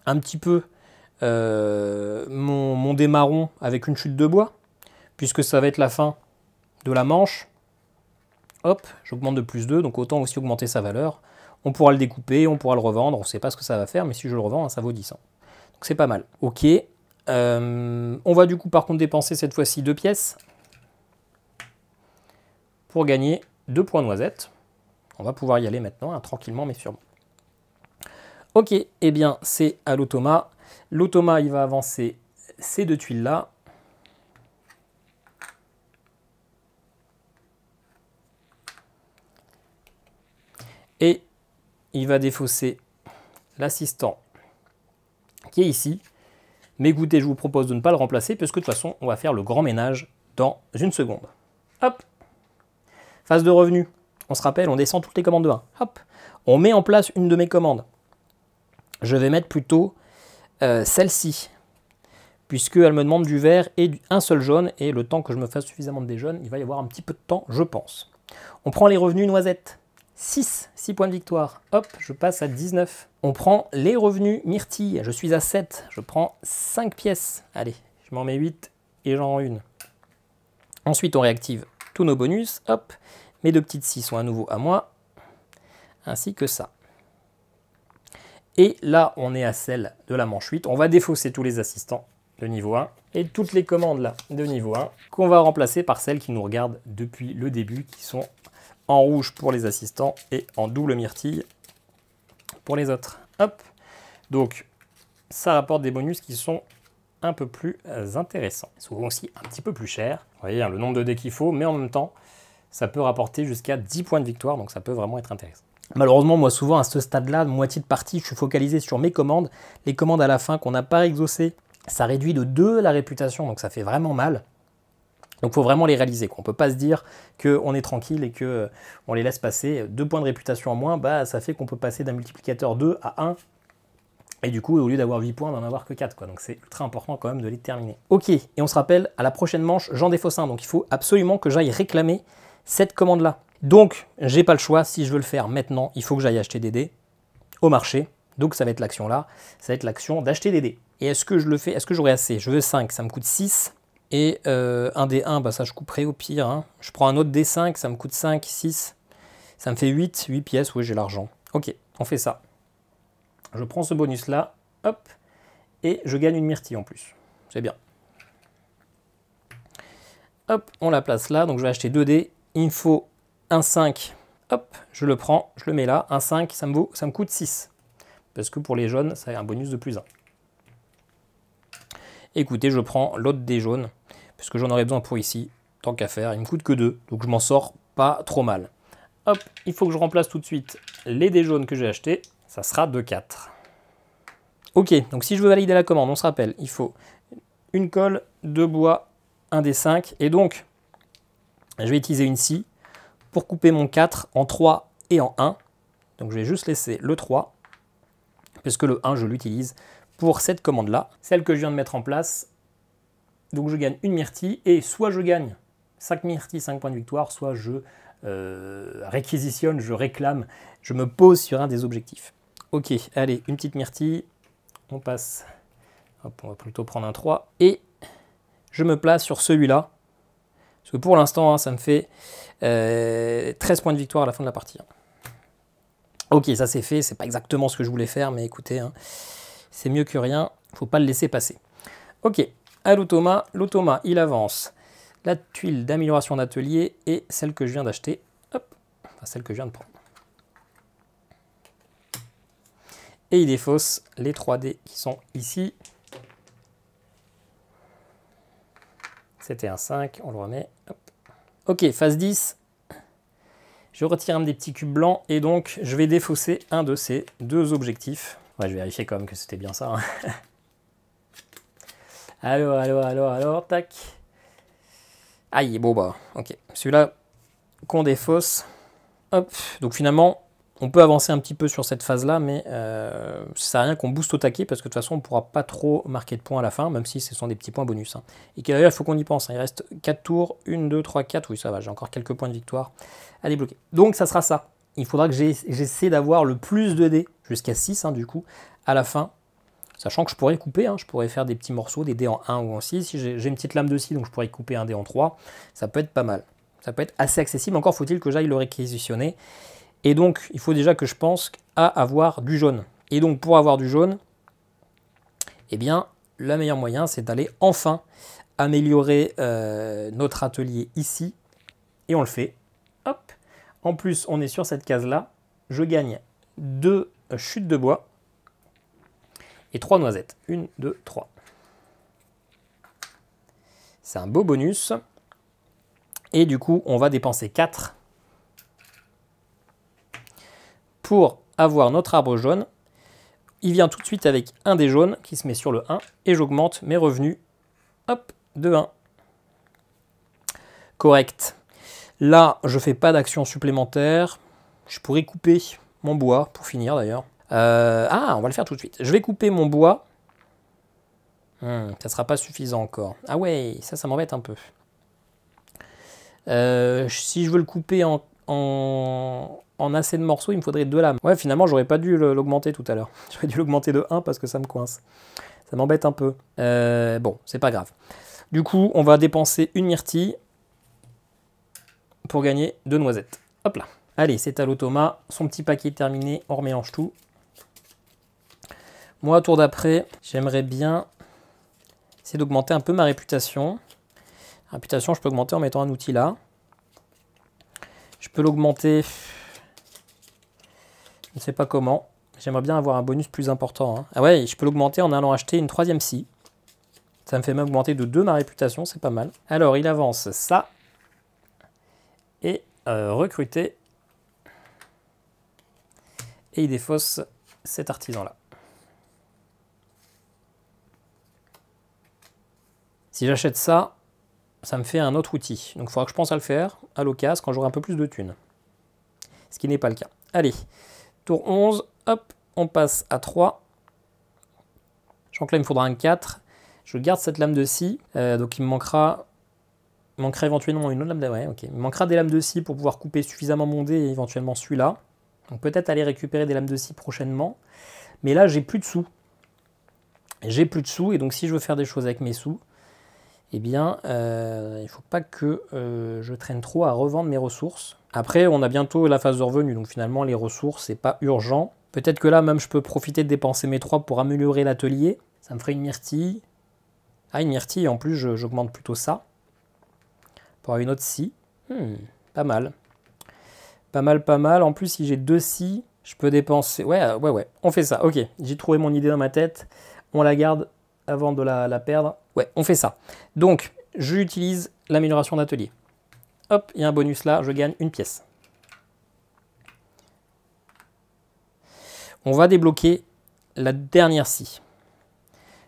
un petit peu mon dé marron avec une chute de bois, puisque ça va être la fin de la manche. Hop, j'augmente de plus 2, donc autant aussi augmenter sa valeur. On pourra le découper, on pourra le revendre, on ne sait pas ce que ça va faire, mais si je le revends, ça vaut 10. Hein. Donc c'est pas mal. Ok, on va du coup par contre dépenser cette fois-ci 2 pièces pour gagner 2 points noisettes. On va pouvoir y aller maintenant, hein, tranquillement mais sûrement. Ok, eh bien c'est à l'automa. L'automa, il va avancer ces 2 tuiles-là. Et il va défausser l'assistant qui est ici. Mais écoutez, je vous propose de ne pas le remplacer, parce que de toute façon, on va faire le grand ménage dans une seconde. Hop. Phase de revenu. On se rappelle, on descend toutes les commandes de 1. Hop. On met en place une de mes commandes. Je vais mettre plutôt celle-ci, puisqu'elle me demande du vert et un seul jaune, et le temps que je me fasse suffisamment de dés jaunes, il va y avoir un petit peu de temps, je pense. On prend les revenus noisettes. 6 points de victoire. Hop, je passe à 19. On prend les revenus myrtille. Je suis à 7. Je prends 5 pièces. Allez, je m'en mets 8 et j'en rends une. Ensuite, on réactive tous nos bonus. Hop, mes 2 petites 6 sont à nouveau à moi. Ainsi que ça. Et là, on est à celle de la manche 8. On va défausser tous les assistants de niveau 1 et toutes les commandes là de niveau 1 qu'on va remplacer par celles qui nous regardent depuis le début, qui sont en rouge pour les assistants et en double myrtille pour les autres. Hop. Donc, ça rapporte des bonus qui sont un peu plus intéressants. Souvent aussi un petit peu plus cher. Vous voyez, hein, le nombre de dés qu'il faut, mais en même temps, ça peut rapporter jusqu'à 10 points de victoire, donc ça peut vraiment être intéressant. Malheureusement, moi souvent à ce stade-là, moitié de partie, je suis focalisé sur mes commandes. Les commandes à la fin qu'on n'a pas exaucées, ça réduit de 2 la réputation, donc ça fait vraiment mal. Donc il faut vraiment les réaliser. On ne peut pas se dire qu'on est tranquille et qu'on les laisse passer. 2 points de réputation en moins, ça fait qu'on peut passer d'un multiplicateur 2 à 1. Et du coup, au lieu d'avoir 8 points, d'en avoir que 4. Quoi. Donc c'est ultra important quand même de les terminer. Ok, et on se rappelle, à la prochaine manche, j'en défausse un. Donc il faut absolument que j'aille réclamer cette commande-là. Donc, j'ai pas le choix. Si je veux le faire maintenant, il faut que j'aille acheter des dés au marché. Donc ça va être l'action là. Ça va être l'action d'acheter des dés. Et est-ce que je le fais? Est-ce que j'aurai assez? Je veux 5, ça me coûte 6. Et un D1, ça je couperai au pire. Hein. Je prends un autre D5, ça me coûte 5, 6. Ça me fait 8 pièces, oui j'ai l'argent. Ok, on fait ça. Je prends ce bonus là, hop, et je gagne une myrtille en plus. C'est bien. Hop, on la place là, donc je vais acheter 2 dés. Il me faut un 5, hop, je le prends, je le mets là. Un 5, ça me coûte 6. Parce que pour les jaunes, ça a un bonus de plus 1. Écoutez, je prends l'autre dé jaune, puisque j'en aurais besoin pour ici, tant qu'à faire. Il me coûte que 2, donc je m'en sors pas trop mal. Hop, il faut que je remplace tout de suite les dés jaunes que j'ai achetés. Ça sera de 4. Ok, donc si je veux valider la commande, on se rappelle, il faut une colle, 2 bois, un dé 5. Et donc, je vais utiliser une scie pour couper mon 4 en 3 et en 1. Donc je vais juste laisser le 3, puisque le 1, je l'utilise pour cette commande-là, celle que je viens de mettre en place. Donc je gagne une myrtille, et soit je gagne 5 myrtilles, 5 points de victoire, soit je réquisitionne, je réclame, je me pose sur un des objectifs. Ok, allez, une petite myrtille, on passe, hop, on va plutôt prendre un 3, et je me place sur celui-là, parce que pour l'instant, hein, ça me fait 13 points de victoire à la fin de la partie. Ok, ça c'est fait, c'est pas exactement ce que je voulais faire, mais écoutez, hein, c'est mieux que rien. Faut pas le laisser passer. Ok, à l'automa, il avance. La tuile d'amélioration d'atelier et celle que je viens d'acheter. Hop, enfin celle que je viens de prendre. Et il défausse les 3D qui sont ici. C'était un 5, on le remet. Hop. Ok, phase 10. Je retire un des petits cubes blancs et donc je vais défausser un de ces deux objectifs. Ouais, je vais vérifier quand même que c'était bien ça. Hein. Alors, tac. Aïe, bon bah, ok. Celui-là qu'on défausse. Hop, donc finalement, on peut avancer un petit peu sur cette phase-là, mais ça sert à rien qu'on booste au taquet, parce que de toute façon, on ne pourra pas trop marquer de points à la fin, même si ce sont des petits points bonus. Hein. Et d'ailleurs, il faut qu'on y pense. Hein. Il reste 4 tours, 1, 2, 3, 4. Oui, ça va, j'ai encore quelques points de victoire à débloquer. Donc, ça sera ça. Il faudra que j'essaie d'avoir le plus de dés, jusqu'à 6, hein, du coup, à la fin. Sachant que je pourrais couper, hein, je pourrais faire des petits morceaux, des dés en 1 ou en 6. Si j'ai une petite lame de scie, donc je pourrais couper un dé en 3. Ça peut être pas mal. Ça peut être assez accessible. Encore faut-il que j'aille le réquisitionner. Et donc, il faut déjà que je pense à avoir du jaune. Et donc, pour avoir du jaune, eh bien, le meilleur moyen, c'est d'aller enfin améliorer notre atelier ici. Et on le fait. Hop. En plus, on est sur cette case-là. Je gagne 2 chutes de bois et 3 noisettes. 1, 2, 3. C'est un beau bonus. Et du coup, on va dépenser 4 pour avoir notre arbre jaune. Il vient tout de suite avec un dé jaune qui se met sur le 1 et j'augmente mes revenus, hop, de 1. Correct. Là, je ne fais pas d'action supplémentaire. Je pourrais couper mon bois pour finir d'ailleurs. On va le faire tout de suite. Je vais couper mon bois. Ça ne sera pas suffisant encore. Ah ouais, ça m'embête un peu. Si je veux le couper en assez de morceaux, il me faudrait 2 lames. Ouais, finalement, j'aurais pas dû l'augmenter tout à l'heure. J'aurais dû l'augmenter de 1 parce que ça me coince. Ça m'embête un peu. Bon, c'est pas grave. Du coup, on va dépenser une myrtille pour gagner 2 noisettes. Hop là. Allez, c'est à l'automa. Son petit paquet est terminé. On remélange tout. Moi, tour d'après, j'aimerais bien essayer d'augmenter un peu ma réputation. La réputation, je peux augmenter en mettant un outil là. Je peux l'augmenter... Je ne sais pas comment. J'aimerais bien avoir un bonus plus important. Hein. Ah ouais, je peux l'augmenter en allant acheter une 3e scie. Ça me fait même augmenter de 2 ma réputation, c'est pas mal. Alors, il avance ça. Et recruter. Et il défausse cet artisan-là. Si j'achète ça, ça me fait un autre outil. Donc il faudra que je pense à le faire à l'occasion quand j'aurai un peu plus de thunes. Ce qui n'est pas le cas. Allez, tour 11, hop, on passe à 3. Je crois que là il me faudra un 4. Je garde cette lame de scie. Donc il me manquera éventuellement une autre lame de scie. Ouais, ok. Il me manquera des lames de scie pour pouvoir couper suffisamment mon dé et éventuellement celui-là. Donc peut-être aller récupérer des lames de scie prochainement. Mais là j'ai plus de sous. J'ai plus de sous et donc si je veux faire des choses avec mes sous, eh bien, il ne faut pas que je traîne trop à revendre mes ressources. Après, on a bientôt la phase de revenu, donc finalement, les ressources, c'est pas urgent. Peut-être que là, même, je peux profiter de dépenser mes 3 pour améliorer l'atelier. Ça me ferait une myrtille. Ah, une myrtille, en plus, j'augmente plutôt ça. Pour avoir une autre scie. Pas mal. Pas mal. En plus, si j'ai 2 scies, je peux dépenser... Ouais, on fait ça. Ok, j'ai trouvé mon idée dans ma tête. On la garde avant de la perdre. Ouais, on fait ça. Donc, j'utilise l'amélioration d'atelier. Hop, il y a un bonus là, je gagne une pièce. On va débloquer la dernière scie.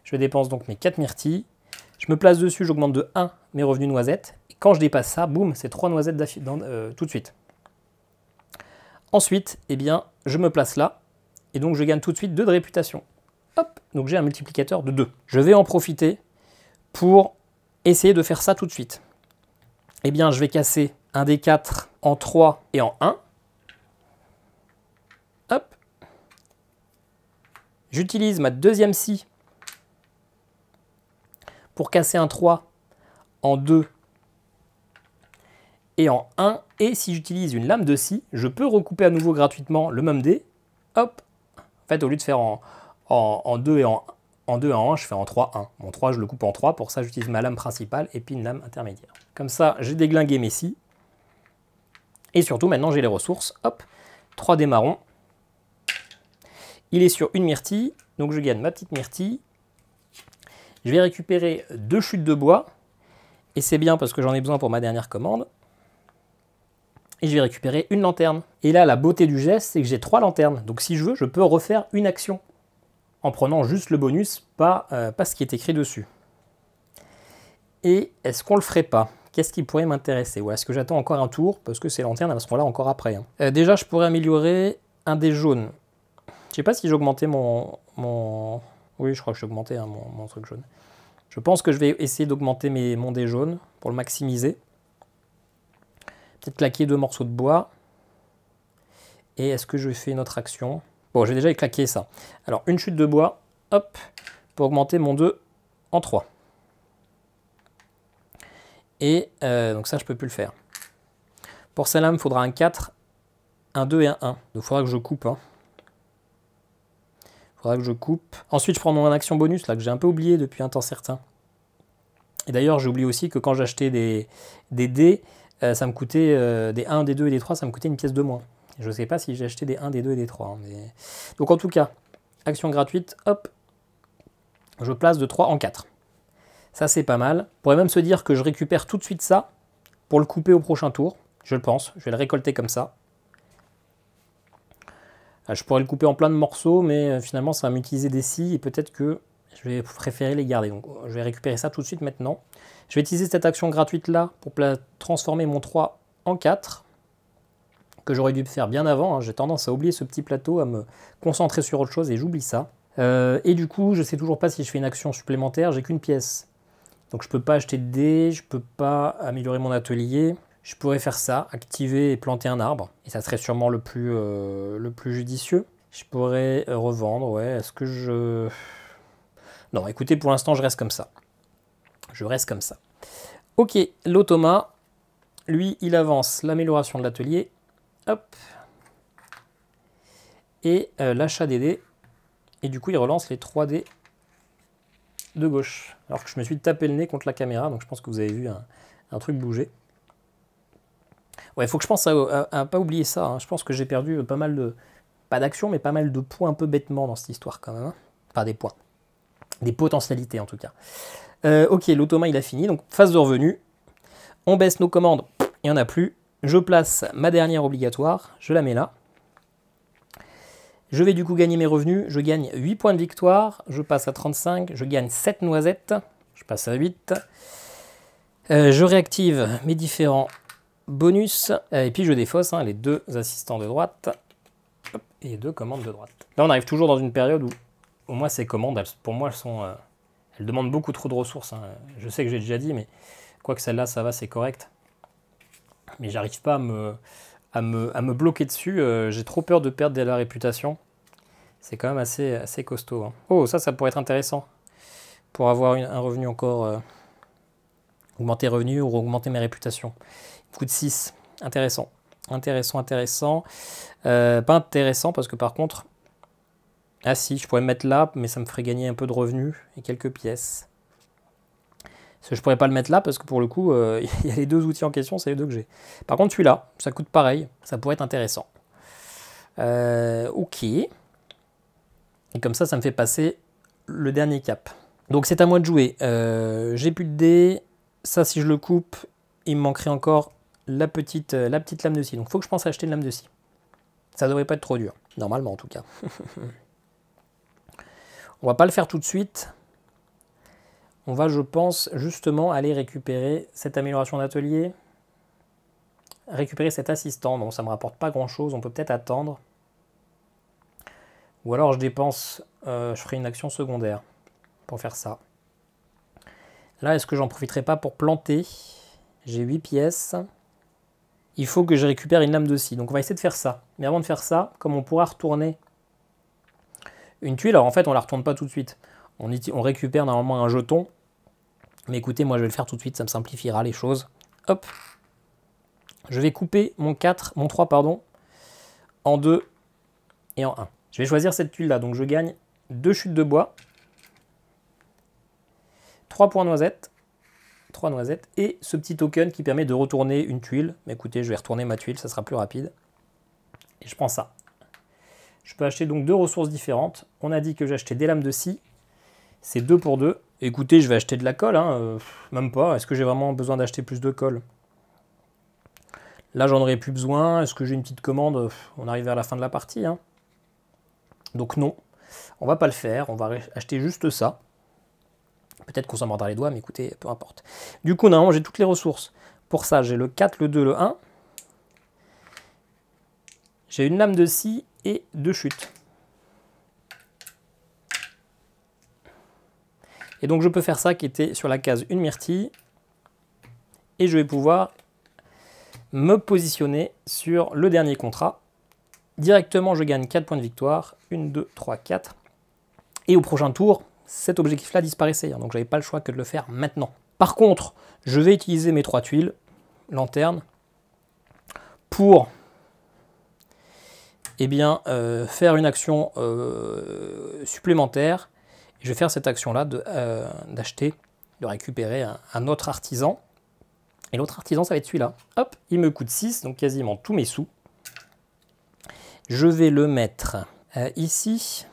Je dépense donc mes 4 myrtilles. Je me place dessus, j'augmente de 1 mes revenus noisettes. Et quand je dépasse ça, boum, c'est 3 noisettes tout de suite. Ensuite, eh bien, je me place là. Et donc, je gagne tout de suite 2 de réputation. Hop, donc j'ai un multiplicateur de 2. Je vais en profiter pour essayer de faire ça tout de suite. Eh bien, je vais casser un des 4 en 3 et en 1. Hop. J'utilise ma 2e scie pour casser un 3 en 2 et en 1. Et si j'utilise une lame de scie, je peux recouper à nouveau gratuitement le même dé. Hop. En fait, au lieu de faire en 2 et en En 2 et en 1, je fais en 3, 1. Mon 3, je le coupe en 3. Pour ça, j'utilise ma lame principale et puis une lame intermédiaire. Comme ça, j'ai déglingué mes scies. Et surtout, maintenant, j'ai les ressources. Hop, 3 dés marrons. Il est sur une myrtille. Donc, je gagne ma petite myrtille. Je vais récupérer 2 chutes de bois. Et c'est bien parce que j'en ai besoin pour ma dernière commande. Et je vais récupérer une lanterne. Et là, la beauté du geste, c'est que j'ai 3 lanternes. Donc si je veux, je peux refaire une action. En prenant juste le bonus, pas ce qui est écrit dessus. Et est-ce qu'on le ferait pas? Qu'est-ce qui pourrait m'intéresser? Ou est-ce que j'attends encore un tour? Parce que ces lanternes, elles seront là encore après. Hein. Déjà, je pourrais améliorer un dé jaune. Je sais pas si j'ai augmenté mon... Oui, je crois que j'ai augmenté hein, mon truc jaune. Je pense que je vais essayer d'augmenter mon dé jaune pour le maximiser. Peut-être claquer 2 morceaux de bois. Et est-ce que je fais une autre action? Bon, j'ai déjà claqué ça. Alors, une chute de bois, hop, pour augmenter mon 2 en 3. Et donc ça, je peux plus le faire. Pour celle-là, il me faudra un 4, un 2 et un 1. Donc, il faudra que je coupe. Hein. Faudra que je coupe. Ensuite, je prends mon action bonus, là, que j'ai un peu oublié depuis un temps certain. Et d'ailleurs, j'ai oublié aussi que quand j'achetais des dés, ça me coûtait des 1, des 2 et des 3, ça me coûtait une pièce de moins. Je ne sais pas si j'ai acheté des 1, des 2 et des 3. Hein, mais... Donc en tout cas, action gratuite, hop, je place de 3 en 4. Ça, c'est pas mal. On pourrait même se dire que je récupère tout de suite ça pour le couper au prochain tour. Je le pense. Je vais le récolter comme ça. Je pourrais le couper en plein de morceaux, mais finalement, ça va m'utiliser des scies et peut-être que je vais préférer les garder. Donc, je vais récupérer ça tout de suite maintenant. Je vais utiliser cette action gratuite-là pour transformer mon 3 en 4, que j'aurais dû faire bien avant. Hein. J'ai tendance à oublier ce petit plateau, à me concentrer sur autre chose et j'oublie ça. Et du coup, je ne sais toujours pas si je fais une action supplémentaire. J'ai qu'une pièce. Donc, je ne peux pas acheter de dés, je ne peux pas améliorer mon atelier. Je pourrais faire ça, activer et planter un arbre. Et ça serait sûrement le plus judicieux. Je pourrais revendre, ouais. Est-ce que je... Non, écoutez, pour l'instant, je reste comme ça. Je reste comme ça. Ok, l'automa, lui, il avance l'amélioration de l'atelier. Hop. Et l'achat des dés. Et du coup, il relance les 3 dés de gauche. Alors que je me suis tapé le nez contre la caméra, donc je pense que vous avez vu un truc bouger. Ouais, il faut que je pense à pas oublier ça. Hein. Je pense que j'ai perdu pas mal de... Pas d'action, mais pas mal de points un peu bêtement dans cette histoire quand même. Hein. Enfin, des points. Des potentialités en tout cas. Ok, l'automa il a fini. Donc, phase de revenu. On baisse nos commandes. Il n'y en a plus. Je place ma dernière obligatoire. Je la mets là. Je vais du coup gagner mes revenus. Je gagne 8 points de victoire. Je passe à 35. Je gagne 7 noisettes. Je passe à 8. Je réactive mes différents bonus, et puis je défausse hein, les 2 assistants de droite et les 2 commandes de droite. Là, on arrive toujours dans une période où, au moins, ces commandes, pour moi, elles demandent beaucoup trop de ressources. Hein. Je sais que j'ai déjà dit, mais quoique celle-là, ça va, c'est correct. Mais j'arrive pas à me bloquer dessus. J'ai trop peur de perdre de la réputation. C'est quand même assez costaud. Hein. Oh, ça pourrait être intéressant. Pour avoir un revenu encore... augmenter revenus ou augmenter mes réputations. Coup de 6, intéressant. Intéressant. Pas intéressant parce que par contre... Ah si, je pourrais me mettre là, mais ça me ferait gagner un peu de revenus et quelques pièces. Parce que je pourrais pas le mettre là parce que pour le coup, il y a les 2 outils en question, c'est les 2 que j'ai. Par contre, celui-là, ça coûte pareil, ça pourrait être intéressant. Ok. Et comme ça me fait passer le dernier cap. Donc c'est à moi de jouer. J'ai plus de dés. Ça, si je le coupe, il me manquerait encore la petite lame de scie. Donc il faut que je pense à acheter une lame de scie. Ça devrait pas être trop dur. Normalement, en tout cas. On va pas le faire tout de suite. On va, je pense, justement aller récupérer cette amélioration d'atelier. Récupérer cet assistant. Bon, ça me rapporte pas grand-chose. On peut peut-être attendre. Ou alors je dépense... je ferai une action secondaire pour faire ça. Là, est-ce que j'en profiterai pas pour planter? J'ai 8 pièces. Il faut que je récupère une lame de scie. Donc on va essayer de faire ça. Mais avant de faire ça, comme on pourra retourner une tuile, alors en fait on la retourne pas tout de suite. On récupère normalement un jeton. Mais écoutez, moi je vais le faire tout de suite, ça me simplifiera les choses. Hop. Je vais couper mon 3 en 2 et en 1. Je vais choisir cette tuile là, donc je gagne 2 chutes de bois. 3 points noisettes. 3 noisettes. Et ce petit token qui permet de retourner une tuile. Mais écoutez, je vais retourner ma tuile, ça sera plus rapide. Et je prends ça. Je peux acheter donc 2 ressources différentes. On a dit que j'achetais des lames de scie. C'est 2 pour 2. Écoutez, je vais acheter de la colle. Hein. Même pas. Est-ce que j'ai vraiment besoin d'acheter plus de colle? Là, j'en aurais plus besoin. Est-ce que j'ai une petite commande? On arrive vers la fin de la partie. Hein. Donc non. On va pas le faire. On va acheter juste ça. Peut-être qu'on s'en mordra les doigts, mais écoutez, peu importe. Du coup, normalement, j'ai toutes les ressources. Pour ça, j'ai le 4, le 2, le 1. J'ai une lame de scie et 2 chutes. Et donc je peux faire ça qui était sur la case une myrtille. Et je vais pouvoir me positionner sur le dernier contrat. Directement, je gagne 4 points de victoire. 1, 2, 3, 4. Et au prochain tour, cet objectif-là disparaissait. Donc je n'avais pas le choix que de le faire maintenant. Par contre, je vais utiliser mes 3 tuiles, lanterne, pour faire une action supplémentaire. Je vais faire cette action-là d'acheter, de récupérer un autre artisan. Et l'autre artisan, ça va être celui-là. Hop, il me coûte 6, donc quasiment tous mes sous. Je vais le mettre ici.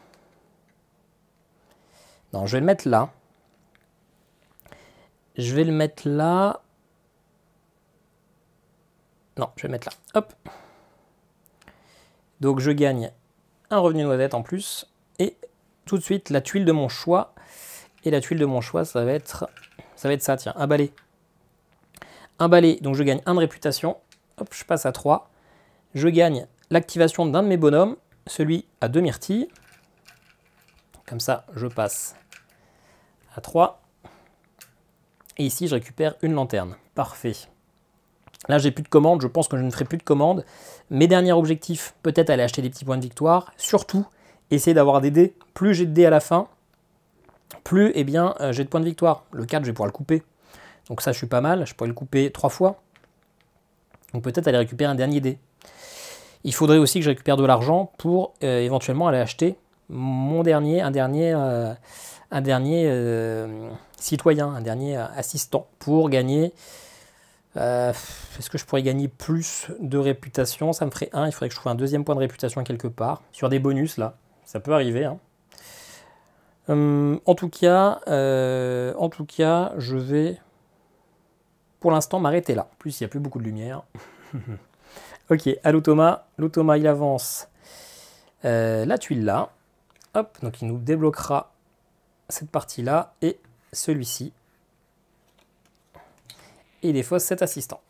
Non, je vais le mettre là. Je vais le mettre là. Non, je vais le mettre là. Hop. Donc je gagne un revenu noisette en plus. Et tout de suite, la tuile de mon choix. Et la tuile de mon choix, ça va être ça, tiens, un balai. Un balai, donc je gagne 1 de réputation. Hop, je passe à 3. Je gagne l'activation d'un de mes bonhommes, celui à 2 myrtilles. Comme ça, je passe à 3. Et ici, je récupère une lanterne. Parfait. Là, j'ai plus de commandes. Je pense que je ne ferai plus de commandes. Mes derniers objectifs, peut-être aller acheter des petits points de victoire. Surtout, essayer d'avoir des dés. Plus j'ai de dés à la fin, plus j'ai de points de victoire. Le 4, je vais pouvoir le couper. Donc ça, je suis pas mal. Je pourrais le couper 3 fois. Donc peut-être aller récupérer un dernier dé. Il faudrait aussi que je récupère de l'argent pour éventuellement aller acheter un dernier citoyen, un dernier assistant pour gagner. Est-ce que je pourrais gagner plus de réputation? Ça me ferait 1. Il faudrait que je trouve un deuxième point de réputation quelque part. Sur des bonus, là. Ça peut arriver. Hein. En tout cas, je vais pour l'instant m'arrêter là. En plus, il n'y a plus beaucoup de lumière. Ok, à l'automa. L'automa, il avance la tuile là. Hop, donc il nous débloquera cette partie-là et celui-ci. Et il défausse cet assistant.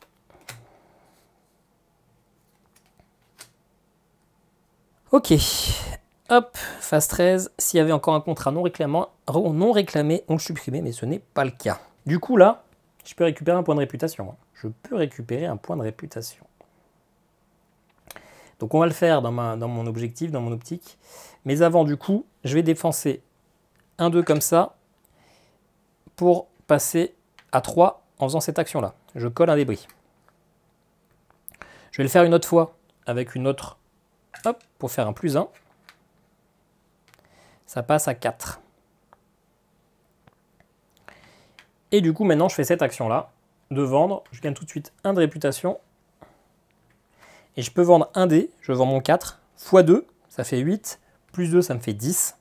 Ok, hop, phase 13. S'il y avait encore un contrat non réclamé, on le supprimait, mais ce n'est pas le cas. Du coup, là, je peux récupérer un point de réputation. Je peux récupérer un point de réputation. Donc on va le faire dans mon objectif, dans mon optique. Mais avant, du coup, je vais défoncer 1-2 comme ça pour passer à 3 en faisant cette action-là. Je colle un débris. Je vais le faire une autre fois avec une autre, hop, pour faire un +1. Ça passe à 4. Et du coup, maintenant, je fais cette action-là de vendre. Je gagne tout de suite 1 de réputation. Et je peux vendre un dé. Je vends mon 4 x 2, ça fait 8. Plus 2, ça me fait 10.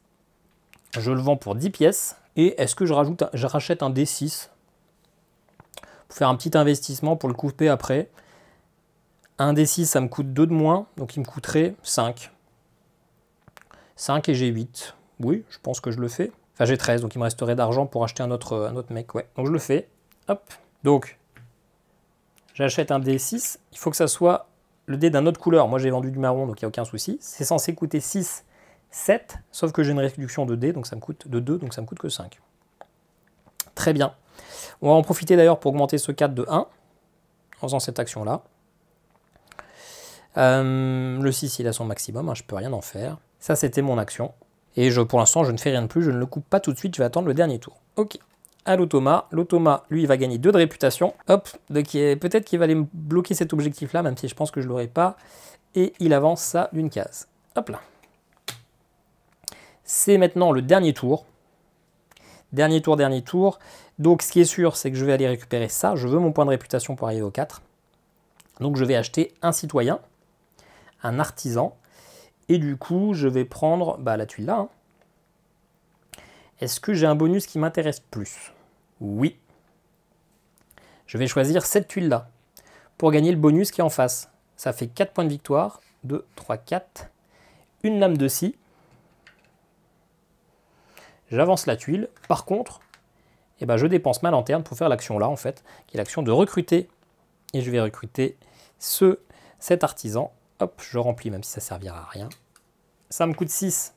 Je le vends pour 10 pièces. Et est-ce que je rachète un D6 pour faire un petit investissement pour le couper après. Un D6, ça me coûte 2 de moins, donc il me coûterait 5. 5 et j'ai 8. Oui, je pense que je le fais. Enfin, j'ai 13, donc il me resterait d'argent pour acheter un autre mec. Ouais, donc je le fais. Hop. Donc, j'achète un D6. Il faut que ça soit le dé d'une autre couleur. Moi, j'ai vendu du marron, donc il n'y a aucun souci. C'est censé coûter 6, 7, sauf que j'ai une réduction de dés, donc ça me coûte de 2, donc ça me coûte que 5. Très bien. On va en profiter d'ailleurs pour augmenter ce 4 de 1, en faisant cette action-là. Le 6, il a son maximum, hein, je ne peux rien en faire. Ça, c'était mon action. Et pour l'instant, je ne fais rien de plus, je ne le coupe pas tout de suite, je vais attendre le dernier tour. Ok, à l'automa. L'automa, lui, il va gagner 2 de réputation. Hop, peut-être qu'il va aller me bloquer cet objectif-là, même si je pense que je ne l'aurai pas. Et il avance ça d'une case. Hop là. C'est maintenant le dernier tour. Dernier tour. Donc ce qui est sûr, c'est que je vais aller récupérer ça. Je veux mon point de réputation pour arriver au 4. Donc je vais acheter un citoyen, un artisan, et du coup je vais prendre la tuile là. Hein. Est-ce que j'ai un bonus qui m'intéresse plus? Oui. Je vais choisir cette tuile là, pour gagner le bonus qui est en face. Ça fait 4 points de victoire, 2, 3, 4, une lame de scie. J'avance la tuile. Par contre, je dépense ma lanterne pour faire l'action là, en fait, qui est l'action de recruter. Et je vais recruter cet artisan. Hop, je remplis, même si ça ne servira à rien. Ça me coûte 6.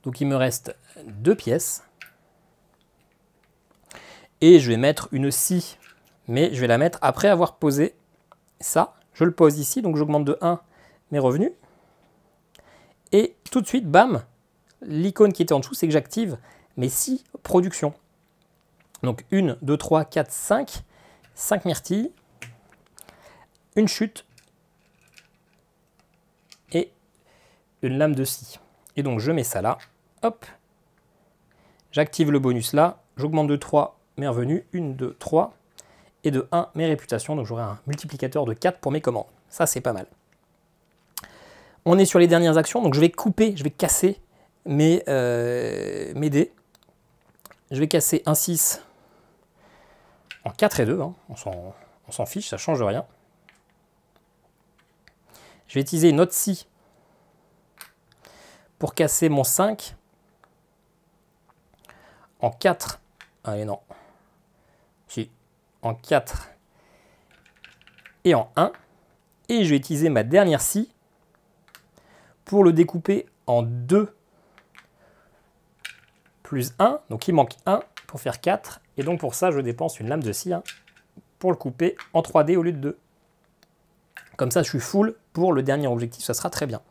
Donc il me reste 2 pièces. Et je vais mettre une scie, mais je vais la mettre après avoir posé ça. Je le pose ici, donc j'augmente de 1 mes revenus. Et tout de suite, bam, l'icône qui était en dessous, c'est que j'active mes 6 productions. Donc 1, 2, 3, 4, 5. 5 myrtilles. Une chute. Et une lame de scie. Et donc je mets ça là. Hop. J'active le bonus là. J'augmente de 3 mes revenus. 1, 2, 3. Et de 1 mes réputations. Donc j'aurai un multiplicateur de 4 pour mes commandes. Ça, c'est pas mal. On est sur les dernières actions. Donc je vais couper, je vais casser mes dés. Je vais casser un 6 en 4 et 2. Hein. On s'en fiche, ça ne change rien. Je vais utiliser une autre scie pour casser mon 5 en 4. Allez, non. Si. En 4 et en 1. Et je vais utiliser ma dernière scie pour le découper en 2 plus 1. Donc il manque 1 pour faire 4. Et donc pour ça, je dépense une lame de scie pour le couper en 3D au lieu de 2. Comme ça, je suis full pour le dernier objectif, ça sera très bien.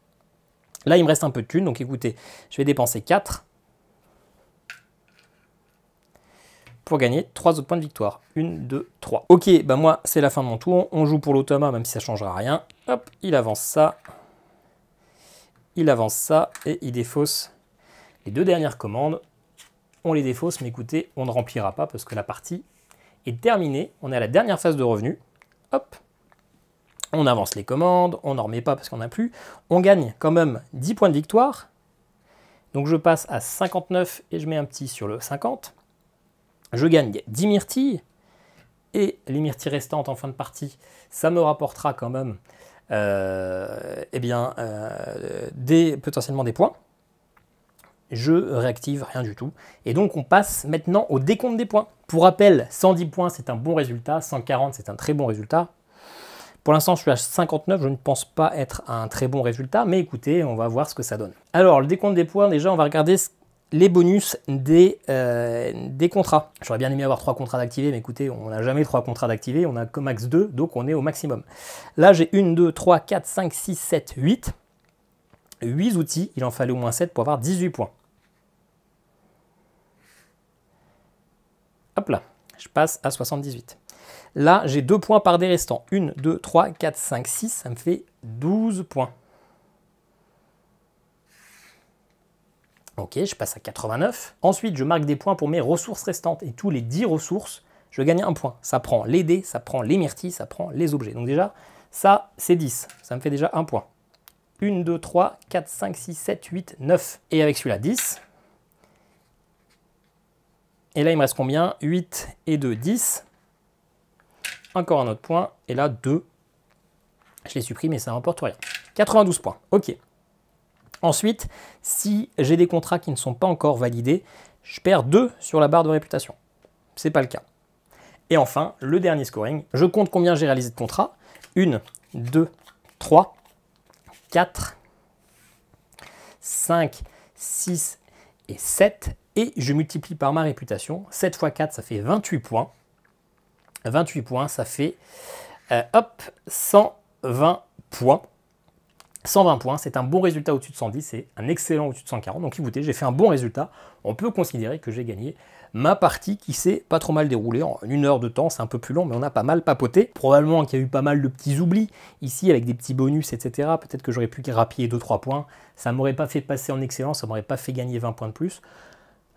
Là, il me reste un peu de thunes, donc écoutez, je vais dépenser 4 pour gagner 3 autres points de victoire. 1, 2, 3. Ok, moi, c'est la fin de mon tour. On joue pour l'automa, même si ça ne changera rien. Hop, il avance ça. Il avance ça et il défausse les 2 dernières commandes. On les défausse, mais écoutez, on ne remplira pas parce que la partie est terminée. On est à la dernière phase de revenu. Hop. On avance les commandes, on n'en remet pas parce qu'on n'a plus. On gagne quand même 10 points de victoire. Donc je passe à 59 et je mets un petit sur le 50. Je gagne 10 myrtilles. Et les myrtilles restantes en fin de partie, ça me rapportera quand même potentiellement des points. Je réactive rien du tout. Et donc on passe maintenant au décompte des points. Pour rappel, 110 points c'est un bon résultat, 140 c'est un très bon résultat. Pour l'instant, je suis à 59, je ne pense pas être un très bon résultat, mais écoutez, on va voir ce que ça donne. Alors, le décompte des points, déjà, on va regarder les bonus des contrats. J'aurais bien aimé avoir 3 contrats d'activés, mais écoutez, on n'a jamais 3 contrats d'activés, on a que max 2, donc on est au maximum. Là, j'ai 1, 2, 3, 4, 5, 6, 7, 8. 8 outils, il en fallait au moins 7 pour avoir 18 points. Hop là, je passe à 78. Là, j'ai 2 points par dé restant. 1, 2, 3, 4, 5, 6, ça me fait 12 points. Ok, je passe à 89. Ensuite, je marque des points pour mes ressources restantes. Et tous les 10 ressources, je gagne un point. Ça prend les dés, ça prend les myrtilles, ça prend les objets. Donc déjà, ça, c'est 10. Ça me fait déjà un point. 1, 2, 3, 4, 5, 6, 7, 8, 9. Et avec celui-là, 10. Et là, il me reste combien? 8 et 2, 10. Encore un autre point, et là 2. Je les supprime et ça n'importe rien. 92 points, ok. Ensuite, si j'ai des contrats qui ne sont pas encore validés, je perds 2 sur la barre de réputation. C'est pas le cas. Et enfin, le dernier scoring, je compte combien j'ai réalisé de contrats. 1, 2, 3, 4, 5, 6 et 7. Et je multiplie par ma réputation. 7 x 4, ça fait 28 points. 28 points, ça fait 120 points. 120 points, c'est un bon résultat au-dessus de 110, c'est un excellent au-dessus de 140. Donc écoutez, j'ai fait un bon résultat. On peut considérer que j'ai gagné ma partie qui s'est pas trop mal déroulée. En 1 heure de temps, c'est un peu plus long, mais on a pas mal papoté. Probablement qu'il y a eu pas mal de petits oublis ici avec des petits bonus, etc. Peut-être que j'aurais pu grappiller 2-3 points. Ça ne m'aurait pas fait passer en excellence, ça ne m'aurait pas fait gagner 20 points de plus.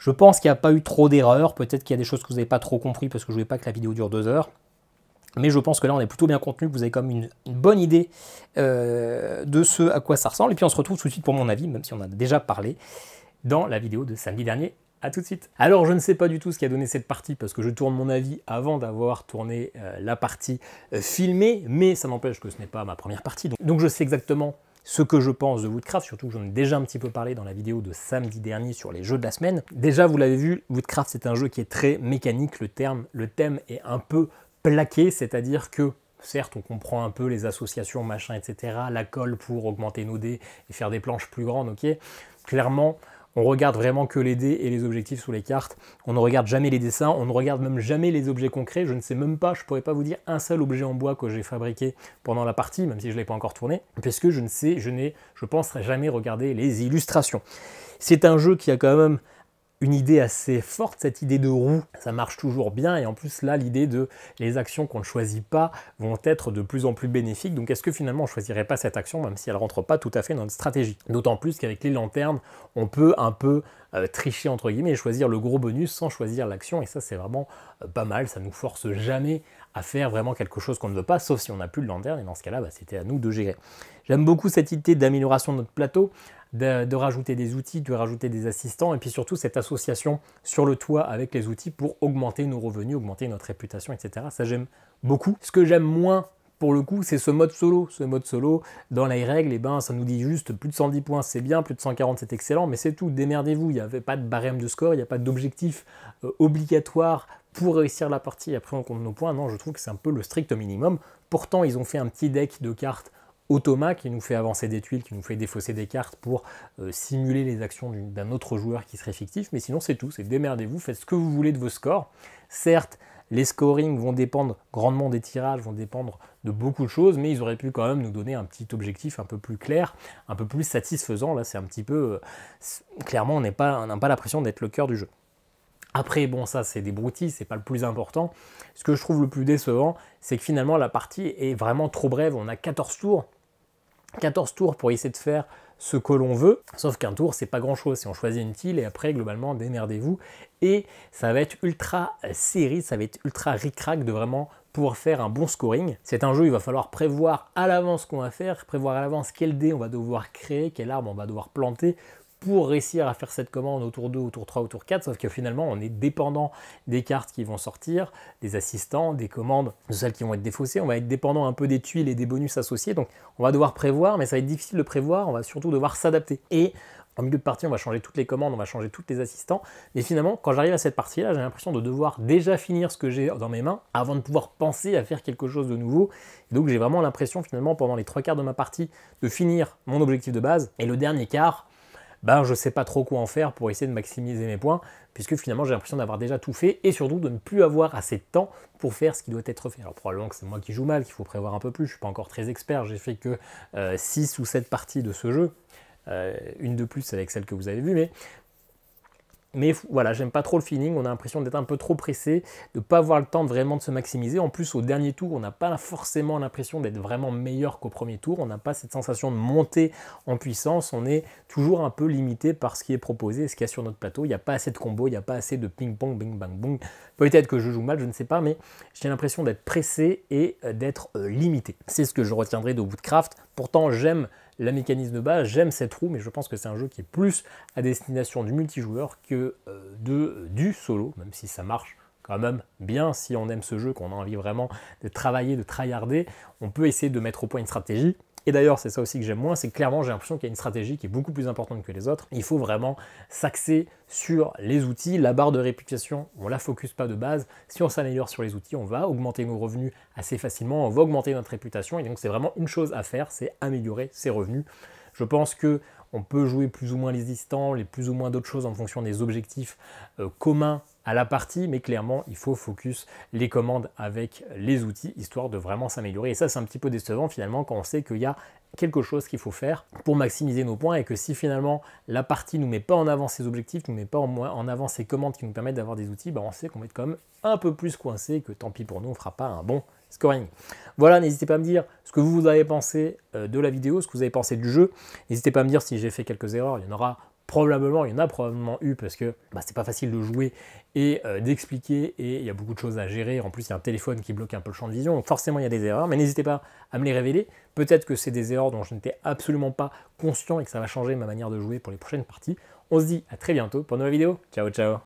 Je pense qu'il n'y a pas eu trop d'erreurs, peut-être qu'il y a des choses que vous n'avez pas trop compris parce que je ne voulais pas que la vidéo dure 2 heures. Mais je pense que là, on est plutôt bien contenu, que vous avez comme une bonne idée de ce à quoi ça ressemble. Et puis on se retrouve tout de suite pour mon avis, même si on en a déjà parlé, dans la vidéo de samedi dernier. A tout de suite. Alors je ne sais pas du tout ce qui a donné cette partie, parce que je tourne mon avis avant d'avoir tourné la partie filmée, mais ça n'empêche que ce n'est pas ma première partie. Donc je sais exactement ce que je pense de Woodcraft, surtout que j'en ai déjà un petit peu parlé dans la vidéo de samedi dernier sur les jeux de la semaine. Déjà, vous l'avez vu, Woodcraft, c'est un jeu qui est très mécanique. Le thème est un peu plaqué, c'est-à-dire que, certes, on comprend un peu les associations, machin, etc., la colle pour augmenter nos dés et faire des planches plus grandes, ok. Clairement, on regarde vraiment que les dés et les objectifs sous les cartes. On ne regarde jamais les dessins, on ne regarde même jamais les objets concrets. Je ne sais même pas, je ne pourrais pas vous dire un seul objet en bois que j'ai fabriqué pendant la partie, même si je ne l'ai pas encore tourné, puisque je penserai jamais regarder les illustrations. C'est un jeu qui a quand même une idée assez forte, cette idée de roue, ça marche toujours bien, et en plus là, l'idée de les actions qu'on ne choisit pas vont être de plus en plus bénéfiques, donc est-ce que finalement on ne choisirait pas cette action, même si elle ne rentre pas tout à fait dans notre stratégie? D'autant plus qu'avec les lanternes, on peut un peu tricher entre guillemets et choisir le gros bonus sans choisir l'action, et ça c'est vraiment pas mal, ça nous force jamais à faire vraiment quelque chose qu'on ne veut pas, sauf si on n'a plus de lanterne, et dans ce cas-là, c'était à nous de gérer. J'aime beaucoup cette idée d'amélioration de notre plateau, de rajouter des outils, de rajouter des assistants, et puis surtout cette association sur le toit avec les outils pour augmenter nos revenus, augmenter notre réputation, etc. Ça j'aime beaucoup. Ce que j'aime moins, pour le coup, c'est ce mode solo. Ce mode solo, dans les règles, ça nous dit juste plus de 110 points, c'est bien, plus de 140, c'est excellent, mais c'est tout, démerdez-vous. Il n'y avait pas de barème de score, il n'y a pas d'objectif obligatoire pour réussir la partie. Après, on compte nos points. Non, je trouve que c'est un peu le strict minimum. Pourtant, ils ont fait un petit deck de cartes automa qui nous fait avancer des tuiles, qui nous fait défausser des cartes pour simuler les actions d'un autre joueur qui serait fictif, mais sinon c'est tout, c'est démerdez-vous, faites ce que vous voulez de vos scores. Certes, les scorings vont dépendre grandement des tirages, vont dépendre de beaucoup de choses, mais ils auraient pu quand même nous donner un petit objectif un peu plus clair, un peu plus satisfaisant. Là c'est un petit peu, clairement on n'a pas l'impression d'être le cœur du jeu. Après, bon, ça, c'est des broutilles, c'est pas le plus important. Ce que je trouve le plus décevant, c'est que finalement, la partie est vraiment trop brève. On a 14 tours. 14 tours pour essayer de faire ce que l'on veut, sauf qu'un tour c'est pas grand chose, si on choisit une tile et après globalement démerdez-vous, et ça va être ultra serré, ça va être ultra ric-rac de vraiment pouvoir faire un bon scoring. C'est un jeu, il va falloir prévoir à l'avance ce qu'on va faire, prévoir à l'avance quel dé on va devoir créer, quel arbre on va devoir planter, pour réussir à faire cette commande au tour 2, au tour 3, au tour 4, sauf que finalement on est dépendant des cartes qui vont sortir, des assistants, des commandes, de celles qui vont être défaussées, on va être dépendant un peu des tuiles et des bonus associés, donc on va devoir prévoir, mais ça va être difficile de prévoir, on va surtout devoir s'adapter. Et en milieu de partie, on va changer toutes les commandes, on va changer tous les assistants, mais finalement, quand j'arrive à cette partie-là, j'ai l'impression de devoir déjà finir ce que j'ai dans mes mains avant de pouvoir penser à faire quelque chose de nouveau. Et donc j'ai vraiment l'impression finalement, pendant les 3 quarts de ma partie, de finir mon objectif de base, et le dernier quart, je ne sais pas trop quoi en faire pour essayer de maximiser mes points, puisque finalement j'ai l'impression d'avoir déjà tout fait, et surtout de ne plus avoir assez de temps pour faire ce qui doit être fait. Alors probablement que c'est moi qui joue mal, qu'il faut prévoir un peu plus, je ne suis pas encore très expert, j'ai fait que 6 ou 7 parties de ce jeu, une de plus avec celle que vous avez vue, mais voilà, j'aime pas trop le feeling, on a l'impression d'être un peu trop pressé, de ne pas avoir le temps de vraiment de se maximiser. En plus, au dernier tour, on n'a pas forcément l'impression d'être vraiment meilleur qu'au premier tour, on n'a pas cette sensation de monter en puissance, on est toujours un peu limité par ce qui est proposé, ce qu'il y a sur notre plateau. Il n'y a pas assez de combos, il n'y a pas assez de ping-pong, bing-bang-boom. Peut-être que je joue mal, je ne sais pas, mais j'ai l'impression d'être pressé et d'être limité. C'est ce que je retiendrai de Woodcraft. Pourtant, j'aime la mécanisme de base, j'aime cette roue, mais je pense que c'est un jeu qui est plus à destination du multijoueur que du solo, même si ça marche quand même bien. Si on aime ce jeu, qu'on a envie vraiment de travailler, de tryharder, on peut essayer de mettre au point une stratégie. Et d'ailleurs, c'est ça aussi que j'aime moins, c'est que clairement, j'ai l'impression qu'il y a une stratégie qui est beaucoup plus importante que les autres. Il faut vraiment s'axer sur les outils. La barre de réputation, on ne la focus pas de base. Si on s'améliore sur les outils, on va augmenter nos revenus assez facilement, on va augmenter notre réputation. Et donc, c'est vraiment une chose à faire, c'est améliorer ses revenus. Je pense qu'on peut jouer plus ou moins les distants, les plus ou moins d'autres choses en fonction des objectifs communs à la partie, mais clairement, il faut focus les commandes avec les outils, histoire de vraiment s'améliorer. Et ça, c'est un petit peu décevant finalement quand on sait qu'il y a quelque chose qu'il faut faire pour maximiser nos points, et que si finalement la partie ne nous met pas en avant ses objectifs, ne nous met pas en avant ses commandes qui nous permettent d'avoir des outils, on sait qu'on va être quand même un peu plus coincé, que tant pis pour nous, on ne fera pas un bon scoring. Voilà, n'hésitez pas à me dire ce que vous avez pensé de la vidéo, ce que vous avez pensé du jeu. N'hésitez pas à me dire si j'ai fait quelques erreurs, il y en aura Probablement, il y en a probablement eu parce que c'est pas facile de jouer et d'expliquer, et il y a beaucoup de choses à gérer. En plus, il y a un téléphone qui bloque un peu le champ de vision, donc forcément il y a des erreurs, mais n'hésitez pas à me les révéler. Peut-être que c'est des erreurs dont je n'étais absolument pas conscient et que ça va changer ma manière de jouer pour les prochaines parties. On se dit à très bientôt pour une nouvelle vidéo. Ciao ciao.